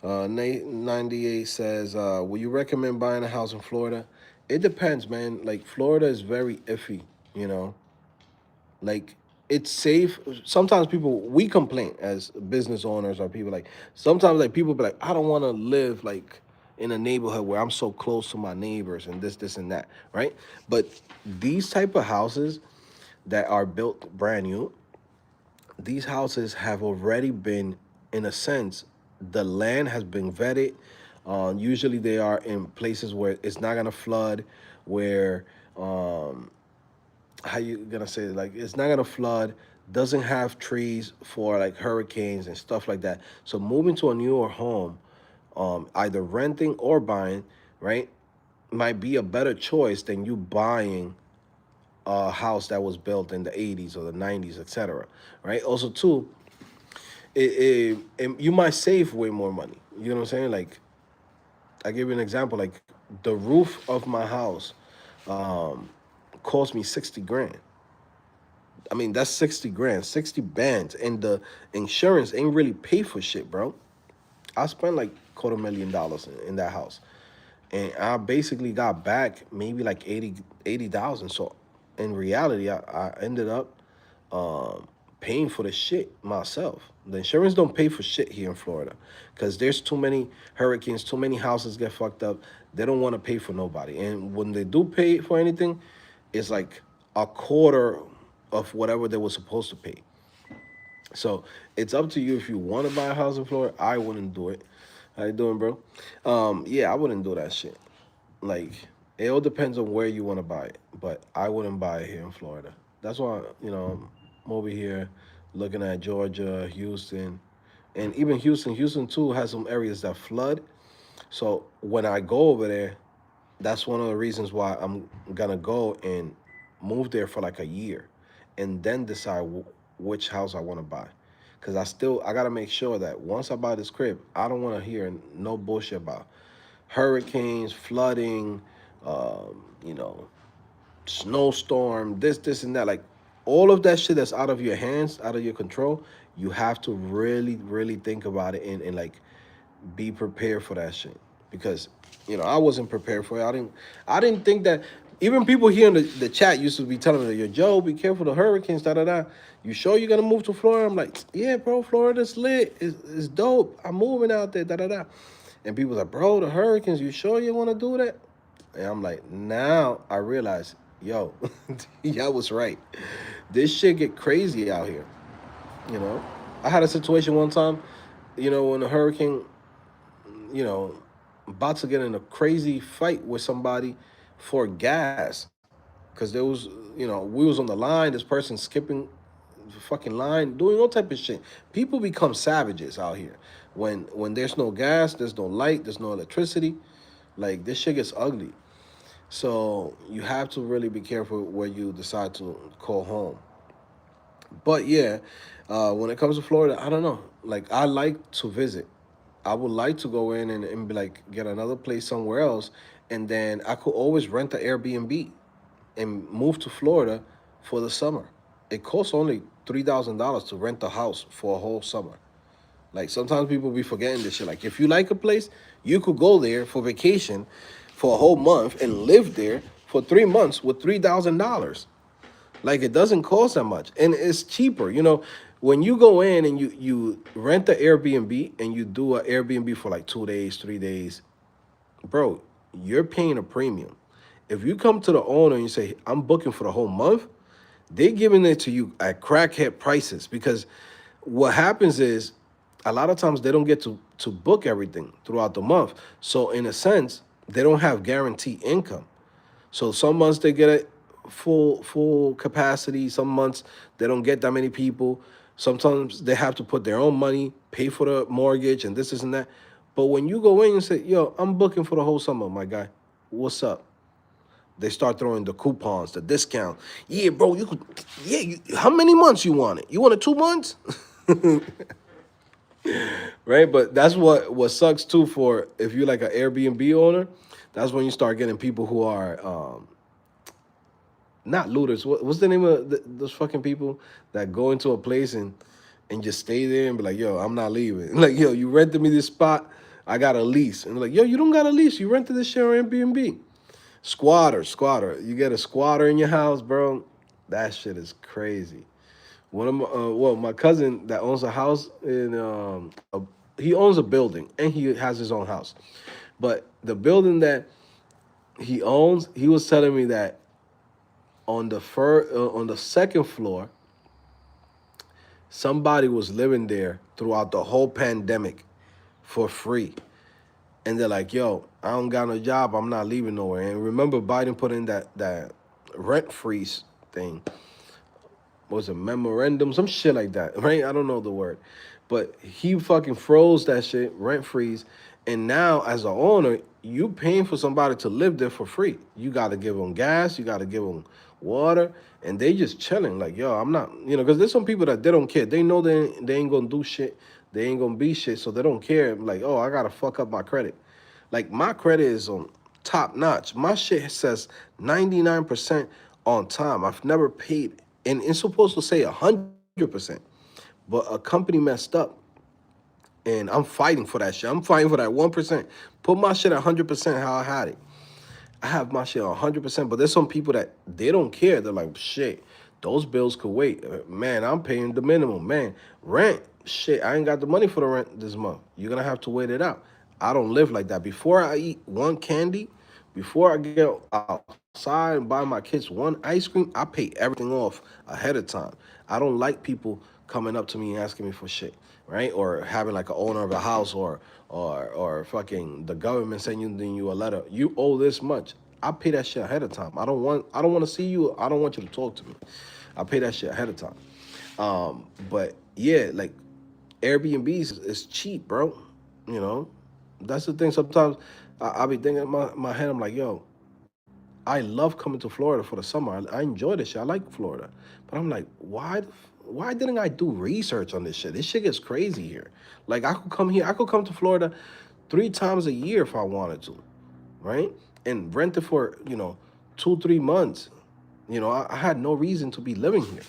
98 says, will you recommend buying a house in Florida? It depends, man. Like, Florida is very iffy, you know? Like, it's safe. Sometimes people, we complain as business owners or people, like, sometimes, like, people be like, I don't want to live, like, in a neighborhood where I'm so close to my neighbors and this, and that, right? But these type of houses that are built brand new, these houses have already been, in a sense, the land has been vetted. Usually they are in places where it's not gonna flood, where how you gonna say it? Like, it's not gonna flood, doesn't have trees for like hurricanes and stuff like that. So moving to a newer home, either renting or buying, right, might be a better choice than you buying a house that was built in the 80s or the 90s, etc. Right? Also, too, you might save way more money. You know what I'm saying? Like, I give you an example. Like, the roof of my house um, cost me 60 grand. I mean, that's 60 grand, 60 bands, and the insurance ain't really pay for shit, bro. I spent like $250,000 in that house, and I basically got back maybe like 80,000. So in reality, I ended up paying for the shit myself. The insurance don't pay for shit here in Florida, because there's too many hurricanes, too many houses get fucked up. They don't want to pay for nobody, and when they do pay for anything, it's like a quarter of whatever they were supposed to pay. So it's up to you if you want to buy a house in Florida. I wouldn't do it. How you doing, bro? Yeah, I wouldn't do that shit. Like, it all depends on where you want to buy it, but I wouldn't buy it here in Florida. That's why, I'm over here looking at Georgia, Houston, and even Houston. Houston too has some areas that flood. So when I go over there, that's one of the reasons why I'm gonna go and move there for like a year, and then decide which house I want to buy. Cause I gotta make sure that once I buy this crib, I don't want to hear no bullshit about hurricanes, flooding, you know, snowstorm, this and that, like all of that shit that's out of your hands, out of your control, you have to really, really think about it and like be prepared for that shit. Because, I wasn't prepared for it. I didn't think that even people here in the chat used to be telling me, yo, Joe, be careful of the hurricanes, da da da. You sure you're gonna move to Florida? I'm like, yeah, bro, Florida's lit. It's dope. I'm moving out there, da da da. And people like, bro, the hurricanes, you sure you wanna do that? And I'm like, now I realize, yo, y'all was right. This shit get crazy out here. You know, I had a situation one time, when the hurricane, you know, about to get in a crazy fight with somebody for gas, because there was, we was on the line. This person skipping the fucking line, doing all type of shit. People become savages out here when there's no gas, there's no light, there's no electricity. Like this shit gets ugly. So you have to really be careful where you decide to call home. But yeah, when it comes to Florida, I don't know. Like I like to visit. I would like to go in and be like get another place somewhere else, and then I could always rent the Airbnb and move to Florida for the summer. It costs only $3,000 to rent a house for a whole summer. Like sometimes people be forgetting this shit. Like if you like a place, you could go there for vacation for a whole month and live there for 3 months with $3,000. Like it doesn't cost that much, and it's cheaper. When you go in and you rent the Airbnb and you do an Airbnb for like 2 days, 3 days, bro, you're paying a premium. If you come to the owner and you say, I'm booking for the whole month, they're giving it to you at crackhead prices, because what happens is a lot of times they don't get to book everything throughout the month. So in a sense, they don't have guaranteed income. So some months they get it full capacity. Some months they don't get that many people. Sometimes they have to put their own money, pay for the mortgage, and this and that. But when you go in and say, "Yo, I'm booking for the whole summer, my guy. What's up?" They start throwing the coupons, the discount. Yeah, bro, you could. Yeah, how many months you want it? You want it 2 months? Right? But that's what sucks too for if you're like an Airbnb owner. That's when you start getting people who are not looters. What's the name of those fucking people that go into a place and just stay there and be like, yo, I'm not leaving. Like, yo, you rented me this spot. I got a lease. And they're like, yo, you don't got a lease. You rented this shit on Airbnb. Squatter. You get a squatter in your house, bro. That shit is crazy. One of my, my cousin that owns a house he owns a building and he has his own house. But the building that he owns, he was telling me that on the second floor, somebody was living there throughout the whole pandemic for free. And they're like, yo, I don't got no job. I'm not leaving nowhere. And remember, Biden put in that rent freeze thing. What was a memorandum, some shit like that, right? I don't know the word. But he fucking froze that shit, rent freeze. And now, as an owner, you paying for somebody to live there for free. You got to give them gas. You got to give them water. And they just chilling like, yo, I'm not, because there's some people that they don't care. They know they ain't going to do shit. They ain't going to be shit. So they don't care. Like, oh, I got to fuck up my credit. Like, my credit is on top notch. My shit says 99% on time. I've never paid, and it's supposed to say 100%. But a company messed up, and I'm fighting for that shit. I'm fighting for that 1%. Put my shit at 100% how I had it. I have my shit 100%, but there's some people that they don't care. They're like, shit, those bills could wait. Man, I'm paying the minimum. Man, rent, shit, I ain't got the money for the rent this month. You're going to have to wait it out. I don't live like that. Before I eat one candy, before I get outside and buy my kids one ice cream, I pay everything off ahead of time. I don't like people coming up to me and asking me for shit, right? Or having like an owner of a house or fucking the government sending you a letter. You owe this much. I pay that shit ahead of time. I don't want to see you. I don't want you to talk to me. I pay that shit ahead of time. But yeah, like Airbnbs is cheap, bro. You know, that's the thing. Sometimes I be thinking in my head, I'm like, yo, I love coming to Florida for the summer. I enjoy this shit. I like Florida. But I'm like, why didn't I do research on this shit? This shit gets crazy here. Like I could come here, I could come to Florida 3 times a year if I wanted to, right? And rent it for, 2 3 months. I had no reason to be living here,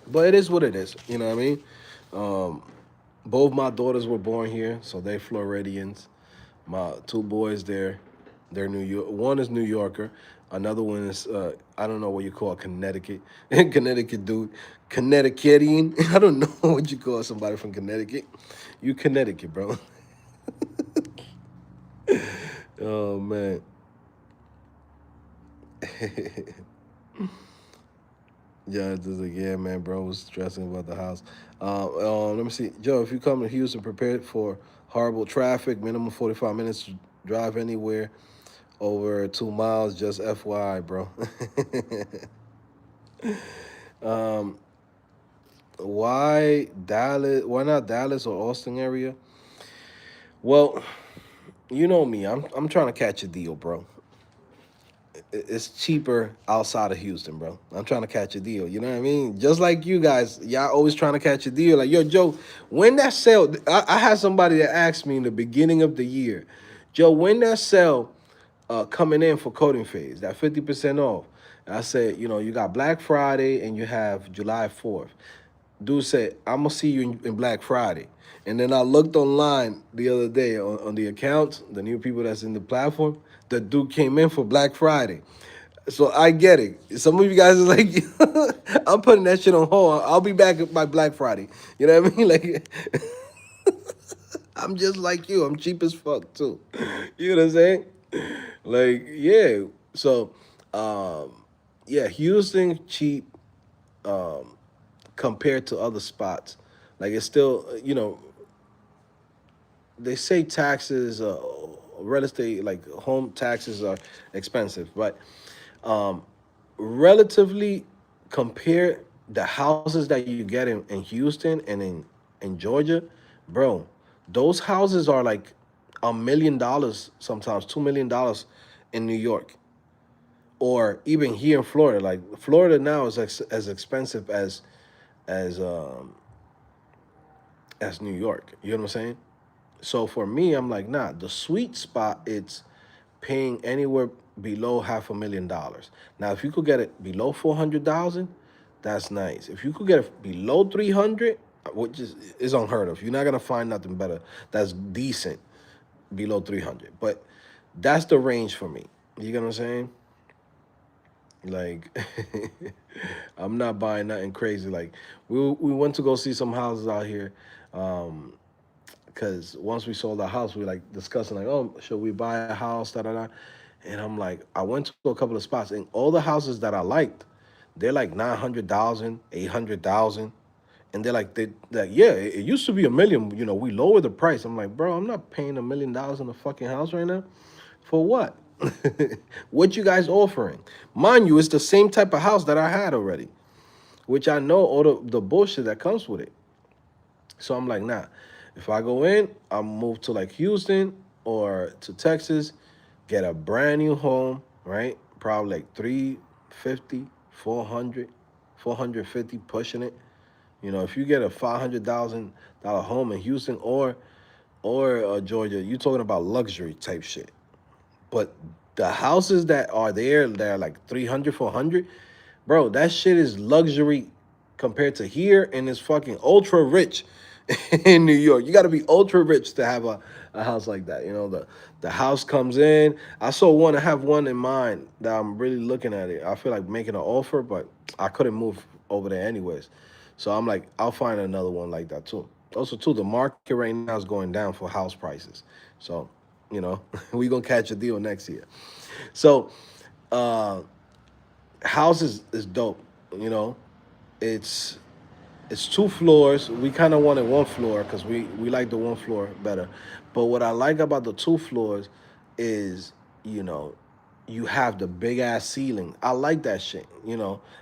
but it is what it is. You know what I mean? Um, both my daughters were born here, so they're Floridians. My two boys, they're New York. One is New Yorker. Another one is I don't know what you call Connecticut. Connecticut dude, Connecticutian. I don't know what you call somebody from Connecticut. You Connecticut, bro. Oh man. Yeah, just like, yeah, man, bro was stressing about the house. Let me see, Joe. If you come to Houston, prepared for horrible traffic. Minimum 45 minutes to drive anywhere over 2 miles. Just FYI, bro. um, why Dallas? Why not Dallas or Austin area? Well, you know me. I'm trying to catch a deal, bro. It's cheaper outside of Houston, bro. I'm trying to catch a deal. You know what I mean? Just like you guys, y'all always trying to catch a deal. Like, yo, Joe, when that sale, I had somebody that asked me in the beginning of the year, Joe, when that sale coming in for CodingPhase, that 50% off. And I said, you got Black Friday and you have July 4th. Dude said, I'm gonna see you in Black Friday. And then I looked online the other day on the accounts, the new people that's in the platform. The dude came in for Black Friday. So I get it. Some of you guys are like, I'm putting that shit on hold. I'll be back by Black Friday. You know what I mean? Like, I'm just like you. I'm cheap as fuck too. You know what I'm saying? Like, yeah. So, um, yeah, Houston cheap compared to other spots. Like, it's still, they say taxes, real estate, like home taxes are expensive, but relatively compare the houses that you get in Houston and in Georgia, bro, those houses are like $1 million, sometimes $2 million in New York, or even here in Florida. Like Florida now is as expensive as New York. You know what I'm saying? So for me, I'm like, nah, the sweet spot, it's paying anywhere below $500,000. Now, if you could get it below 400,000, that's nice. If you could get it below 300, which is unheard of, you're not gonna find nothing better that's decent below 300. But that's the range for me. You get what I'm saying? Like, I'm not buying nothing crazy. Like, we went to go see some houses out here. Um, because once we sold our house, we were like discussing like, oh, should we buy a house? Da da da. And I'm like, I went to a couple of spots, and all the houses that I liked, they're like 900,000, 800,000, and they're like, yeah, it used to be 1 million. We lowered the price. I'm like, bro, I'm not paying $1 million on a fucking house right now. For what? What you guys offering? Mind you, it's the same type of house that I had already, which I know all the bullshit that comes with it. So I'm like, nah. If I go in, I'll move to like Houston or to Texas, get a brand new home, right? Probably like 350, 400, 450, pushing it. If you get a $500,000 home in Houston or Georgia, you're talking about luxury type shit. But the houses that are there, they're like 300, 400, bro, that shit is luxury compared to here, and it's fucking ultra rich in New York. You got to be ultra rich to have a house like that. The house comes in. I saw one. I have one in mind that I'm really looking at it. I feel like making an offer, but I couldn't move over there anyways. So I'm like, I'll find another one like that too. Also, too, the market right now is going down for house prices. So, we gonna catch a deal next year. So, uh, house is dope. You know, it's it's 2 floors. We kind of wanted 1 floor because we like the 1 floor better. But what I like about the 2 floors is, you know, you have the big ass ceiling. I like that shit.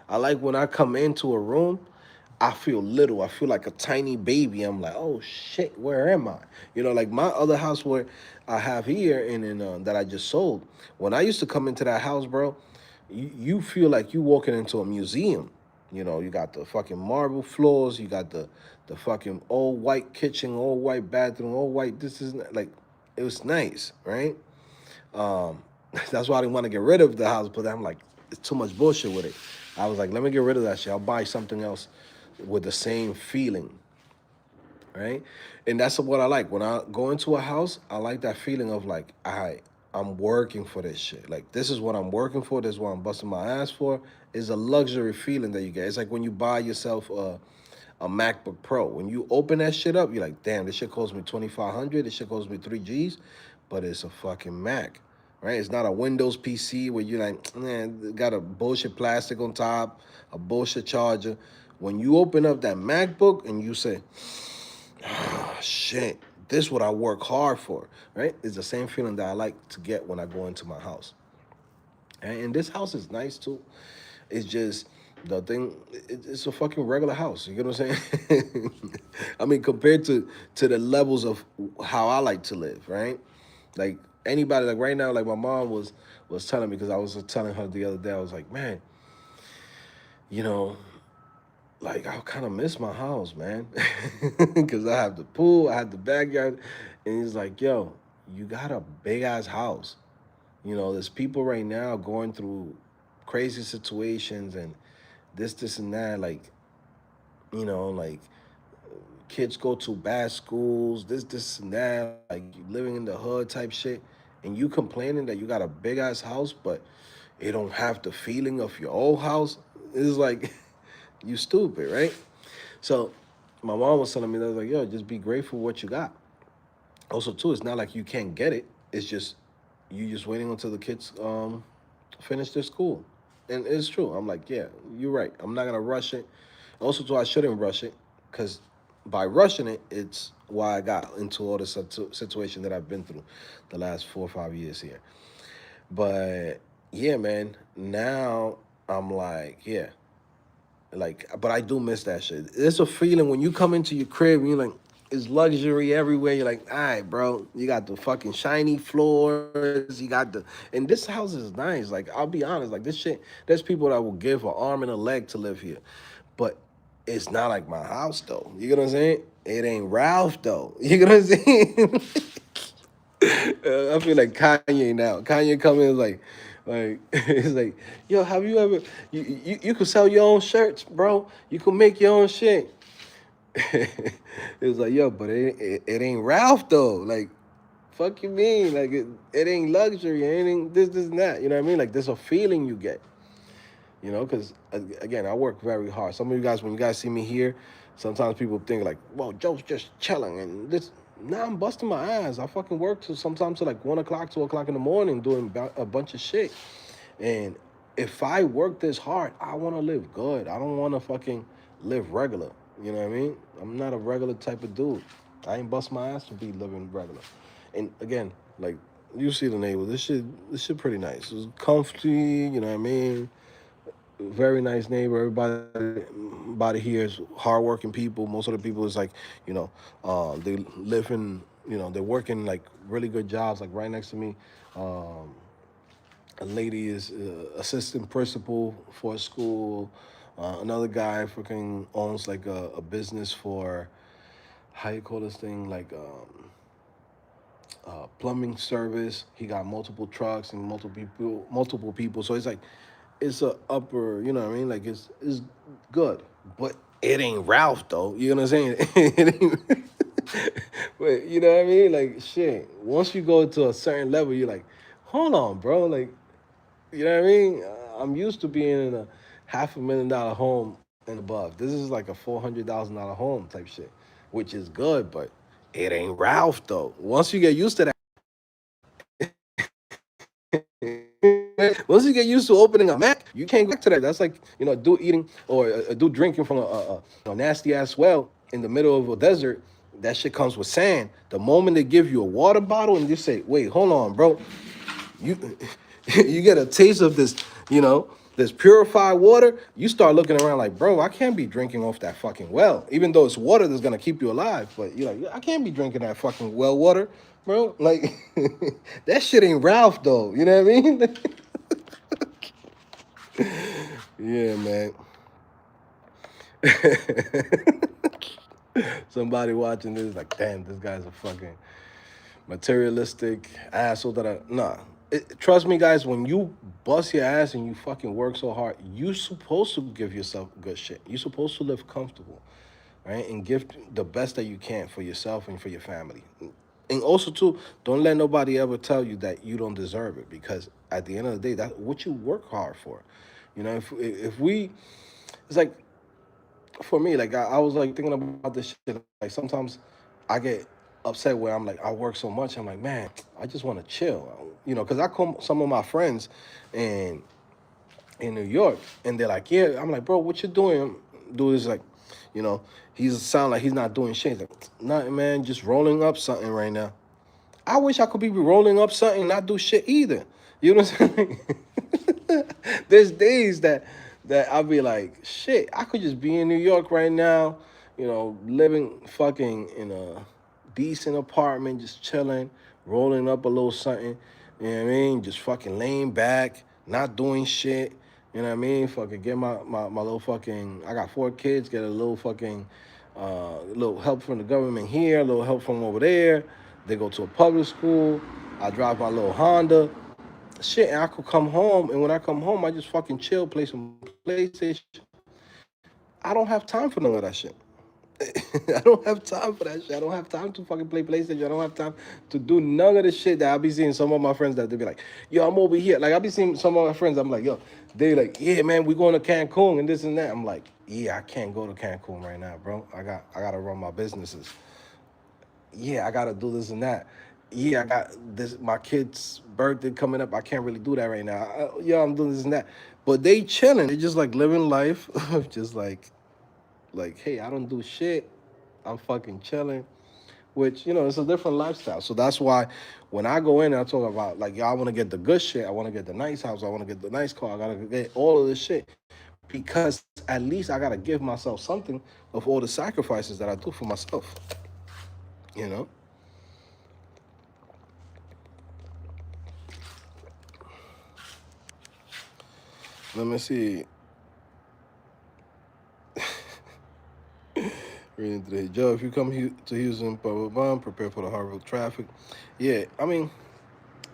I like when I come into a room, I feel little. I feel like a tiny baby. I'm like, oh shit, where am I? Like my other house where I have here and in that I just sold. When I used to come into that house, bro, you feel like you walking into a museum. You got the fucking marble floors. You got the fucking all white kitchen, all white bathroom, all white. This is like, it was nice, right? That's why I didn't want to get rid of the house, but I'm like, it's too much bullshit with it. I was like, let me get rid of that shit. I'll buy something else with the same feeling, right? And that's what I like. When I go into a house, I like that feeling of like, I'm working for this shit. Like this is what I'm working for. This is what I'm busting my ass for. Is a luxury feeling that you get. It's like when you buy yourself a MacBook Pro. When you open that shit up, you're like, damn, this shit cost me 2,500. This shit cost me 3 Gs, but it's a fucking Mac, right? It's not a Windows PC where you're like, man, got a bullshit plastic on top, a bullshit charger. When you open up that MacBook and you say, oh, shit, this is what I work hard for, right? It's the same feeling that I like to get when I go into my house. And this house is nice too. It's just the thing. It's a fucking regular house. You get what I'm saying? I mean, compared to the levels of how I like to live, right? Like anybody, like right now, like my mom was telling me because I was telling her the other day. I was like, man, you know, like I kind of miss my house, man, because I have the pool, I have the backyard, and he's like, yo, you got a big ass house. There's people right now going through crazy situations and this and that. Like, like kids go to bad schools, this and that. Like you living in the hood type shit, and you complaining that you got a big ass house, but it don't have the feeling of your old house. It's like you stupid, right? So my mom was telling me that I was like, yo, just be grateful for what you got. Also, too, it's not like you can't get it. It's just you just waiting until the kids finish their school. And it's true. I'm like, yeah, you're right. I'm not gonna rush it. Also, too, I shouldn't rush it because by rushing it, it's why I got into all this situation that I've been through the last 4 or 5 years here. But yeah, man, now I'm like, yeah, like, but I do miss that shit. It's a feeling when you come into your crib and you're like, it's luxury everywhere. You're like, all right, bro, you got the fucking shiny floors. You got and this house is nice. Like, I'll be honest, like this shit, there's people that will give an arm and a leg to live here. But it's not like my house though. You get what I'm saying? It ain't Ralph though. You get what I'm saying? I feel like Kanye now. Kanye coming is like it's like, yo, have you ever you could sell your own shirts, bro. You could make your own shit. It's like, yo, but it ain't Ralph though. Like, fuck you mean? Like it ain't luxury. It ain't this and that. You know what I mean? Like there's a feeling you get. Because again, I work very hard. Some of you guys, when you guys see me here, sometimes people think like, well, Joe's just chilling and this. Nah, I'm busting my ass. I fucking work till sometimes till like 1 o'clock, 2 o'clock in the morning doing a bunch of shit. And if I work this hard, I want to live good. I don't want to fucking live regular. You know what I mean? I'm not a regular type of dude. I ain't bust my ass to be living regular. And again, like you see the neighbor, this shit pretty nice. It's comfy. You know what I mean? Very nice neighbor. Everybody here is hardworking people. Most of the people is like, you know, they live in, they're working like really good jobs. Like right next to me, um, a lady is assistant principal for a school. Another guy freaking owns like a business for how you call this thing, like plumbing service. He got multiple trucks and multiple people. So it's like it's a upper, you know what I mean? Like it's good, but it ain't Ralph though. You know what I'm saying? It ain't. But you know what I mean? Like shit. Once you go to a certain level, you're like, hold on, bro. Like you know what I mean? I'm used to being in a $500,000 home and above. This is like a $400,000 home type shit, which is good, but it ain't Ralph though. Once you get used to that. Once you get used to opening a Mac, you can't go back to that. That's like do eating or do drinking from a nasty ass well in the middle of a desert. That shit comes with sand. The moment they give you a water bottle and you say, "Wait, hold on, bro," you you get a taste of this purified water. You start looking around like, bro, I can't be drinking off that fucking well, even though it's water that's gonna keep you alive. But you're like, I can't be drinking that fucking well water, bro. Like that shit ain't Ralph though. You know what I mean? Yeah, man. Somebody watching this like, damn, this guy's a fucking materialistic asshole. Nah. Trust me, guys. When you bust your ass and you fucking work so hard, you supposed to give yourself good shit. You're supposed to live comfortable, right? And give the best that you can for yourself and for your family. And also too, don't let nobody ever tell you that you don't deserve it, because at the end of the day, that's what you work hard for. You know, if we, it's like for me, like I was like thinking about this shit. Like sometimes I get upset where I'm like, I work so much. I'm like, man, I just want to chill. You know, because I call some of my friends and in New York, and they're like, yeah. I'm like, bro, what you doing? Dude is like, you know, he's sound like he's not doing shit. He's like, nothing, man, just rolling up something right now. I wish I could be rolling up something and not do shit either. You know what I'm saying? There's days that I'll be like, shit, I could just be in New York right now, you know, living fucking in a decent apartment, just chilling, rolling up a little something, you know what I mean? Just fucking laying back, not doing shit. You know what I mean? Fucking get my little fucking, I got 4 kids, get a little fucking, little help from the government here, a little help from over there. They go to a public school. I drive my little Honda. Shit, and I could come home, and when I come home, I just fucking chill, play some PlayStation. I don't have time for none of that shit. I don't have time for that shit. I don't have time to fucking play PlayStation. I don't have time to do none of the shit that I be seeing some of my friends that they be like, yo, I'm over here. Like I be seeing some of my friends, I'm like, yo, they like, yeah, man, we going to Cancun and this and that. I'm like, yeah, I can't go to Cancun right now, bro. I gotta run my businesses. Yeah, I gotta do this and that. Yeah, I got this my kid's birthday coming up. I can't really do that right now. Yeah, I'm doing this and that. But they chilling. They just like living life, just like, hey, I don't do shit. I'm fucking chilling. Which, you know, it's a different lifestyle. So that's why when I go in and I talk about like, y'all want to get the good shit. I want to get the nice house. I want to get the nice car. I gotta get all of this shit because at least I gotta give myself something of all the sacrifices that I do for myself. You know. Let me see. Reading today, Joe. If you come to Houston, blah blah blah, prepare for the Harvard traffic. Yeah, I mean,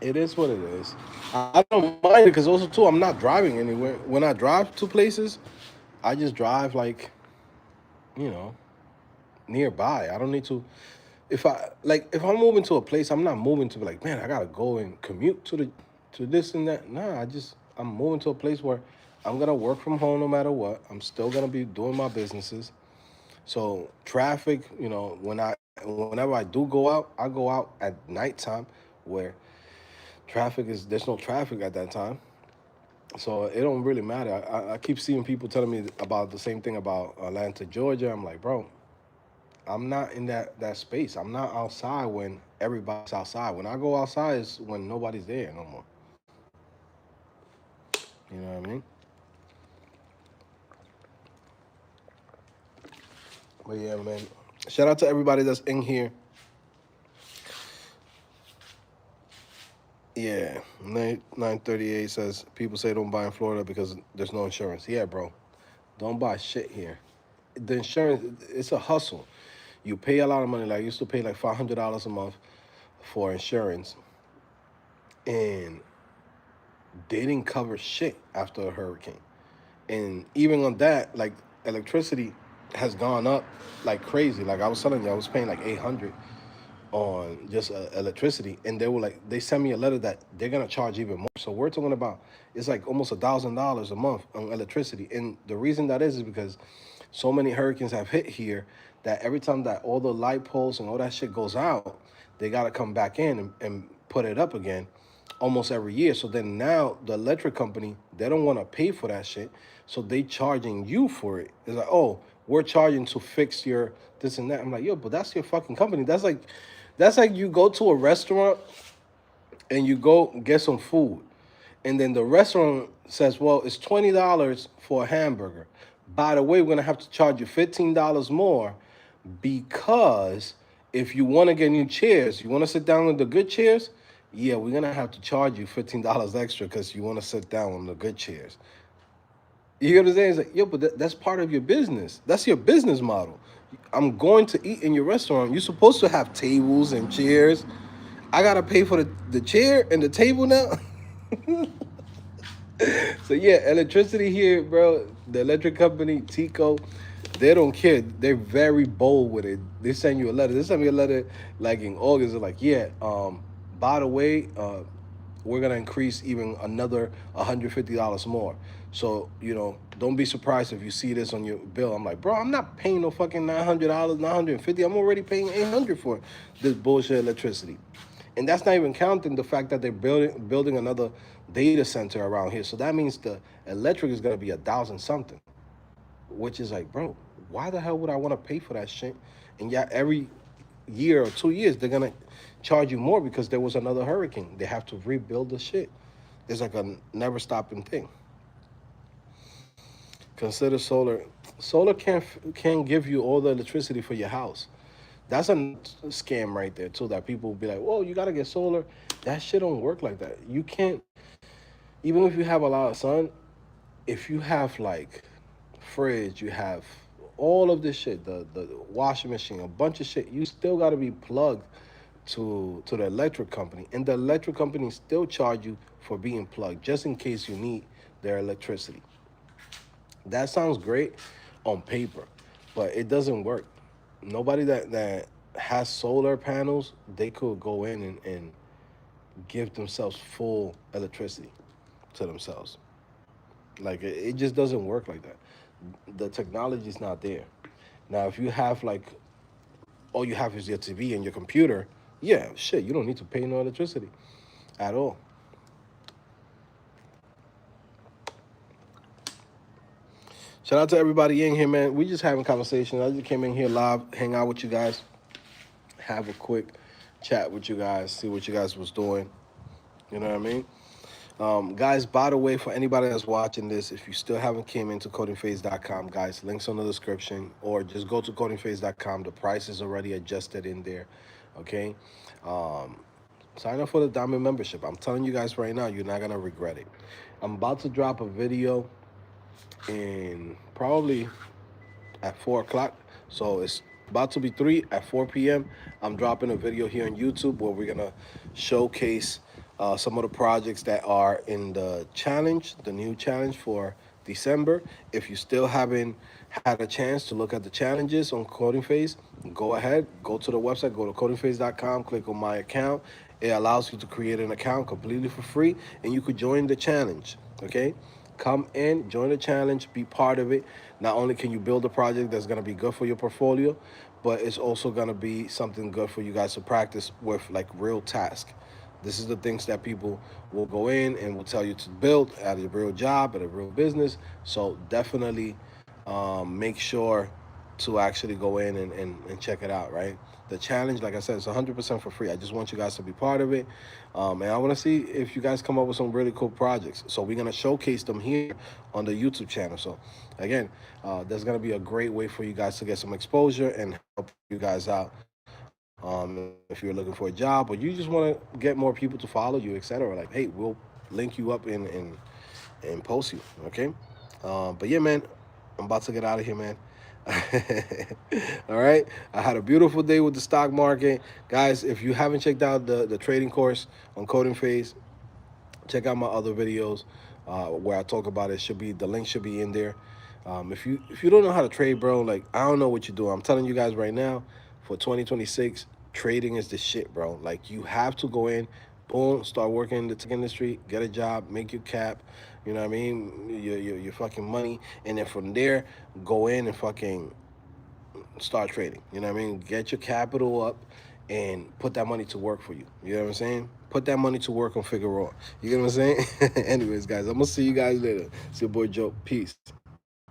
it is what it is. I don't mind it because also too, I'm not driving anywhere. When I drive to places, I just drive like, you know, nearby. I don't need to. If I'm moving to a place, I'm not moving to be like, man, I gotta go and commute to this and that. Nah, I'm moving to a place where I'm gonna work from home no matter what. I'm still gonna be doing my businesses. So traffic, you know, whenever I do go out, I go out at nighttime where traffic is there's no traffic at that time. So it don't really matter. I keep seeing people telling me about the same thing about Atlanta, Georgia. I'm like, bro, I'm not in that space. I'm not outside when everybody's outside. When I go outside is when nobody's there no more. You know what I mean? But yeah, man. Shout out to everybody that's in here. Yeah, 938 says people say don't buy in Florida because there's no insurance. Yeah, bro, don't buy shit here. The insurance, it's a hustle. You pay a lot of money. Like I used to pay like $500 a month for insurance, and they didn't cover shit after a hurricane. And even on that, like electricity has gone up like crazy. Like I was telling you, I was paying like 800 on just electricity, and they were like, they sent me a letter that they're gonna charge even more. So we're talking about it's like almost $1,000 a month on electricity, and the reason that is because so many hurricanes have hit here that every time that all the light poles and all that shit goes out, they gotta come back in and put it up again almost every year. So then now the electric company, they don't want to pay for that shit, so they charging you for it. It's like, oh, we're charging to fix your this and that. I'm like, yo, but that's your fucking company. That's like you go to a restaurant and you go get some food, and then the restaurant says, well, it's $20 for a hamburger. By the way, we're gonna have to charge you $15 more because if you want to get new chairs, you want to sit down on the good chairs. Yeah, we're gonna have to charge you $15 extra because you want to sit down on the good chairs. You get what I'm saying? It's like, yo, but that's part of your business. That's your business model. I'm going to eat in your restaurant. You're supposed to have tables and chairs. I gotta pay for the chair and the table now. So yeah, electricity here, bro. The electric company, Tico, they don't care. They're very bold with it. They send you a letter. They sent me a letter like in August. They're like, yeah, by the way, we're gonna increase even another $150 more. So don't be surprised if you see this on your bill. I'm like, bro, I'm not paying no fucking $900, 950. I'm already paying 800 for this bullshit electricity. And that's not even counting the fact that they're building another data center around here. So that means the electric is gonna be 1,000 something, which is like, bro, why the hell would I want to pay for that shit? And yeah, every year or 2 years they're gonna charge you more because there was another hurricane. They have to rebuild the shit. It's like a never stopping thing. Consider solar. Solar can give you all the electricity for your house. That's a scam right there too. That people will be like, "Whoa, you gotta get solar." That shit don't work like that. You can't. Even if you have a lot of sun, if you have like fridge, you have all of this shit, the washing machine, a bunch of shit, you still gotta be plugged to the electric company, and the electric company still charge you for being plugged just in case you need their electricity. That sounds great on paper, but it doesn't work. Nobody that has solar panels, they could go in and give themselves full electricity to themselves. Like it just doesn't work like that. The technology is not there. Now, if you have like all you have is your TV and your computer, yeah, shit, you don't need to pay no electricity at all. Shout out to everybody in here, man. We just having conversation. I just came in here live, hang out with you guys, have a quick chat with you guys, see what you guys was doing. You know what I mean? Guys, by the way, for anybody that's watching this, if you still haven't came into codingphase.com, guys, links on the description, or just go to codingphase.com. The price is already adjusted in there. Okay? Um, Sign up for the Diamond membership. I'm telling you guys right now, you're not gonna regret it. I'm about to drop a video in probably at 4 o'clock. So it's about to be 3 at 4 p.m. I'm dropping a video here on YouTube where we're gonna showcase some of the projects that are in the challenge, the new challenge for December. If you still haven't had a chance to look at the challenges on Coding Phase, go ahead, go to the website, go to codingphase.com, click on my account. It allows you to create an account completely for free, and you could join the challenge. Okay, come in, join the challenge, be part of it. Not only can you build a project that's going to be good for your portfolio, but it's also going to be something good for you guys to practice with, like real tasks. This is the things that people will go in and will tell you to build at a real job, at a real business. So definitely make sure to actually go in and check it out, right? The challenge, like I said, it's 100% for free. I just want you guys to be part of it. And I want to see if you guys come up with some really cool projects. So we're going to showcase them here on the YouTube channel. So again, there's going to be a great way for you guys to get some exposure and help you guys out. If you're looking for a job or you just want to get more people to follow you, etc. Like, hey, we'll link you up and post you. Okay. But yeah, man, I'm about to get out of here, man. All right. I had a beautiful day with the stock market. Guys, if you haven't checked out the trading course on Coding Phase, check out my other videos where I talk about it. Should be the link should be in there. If you don't know how to trade, bro, like I don't know what you're doing. I'm telling you guys right now, for 2026, trading is the shit, bro. Like you have to go in, boom, start working in the tech industry, get a job, make your cap. You know what I mean? Your fucking money, and then from there, go in and fucking start trading. You know what I mean? Get your capital up and put that money to work for you. You know what I'm saying? Put that money to work on Figueroa. You get what I'm saying? Anyways, guys, I'm going to see you guys later. It's your boy Joe. Peace.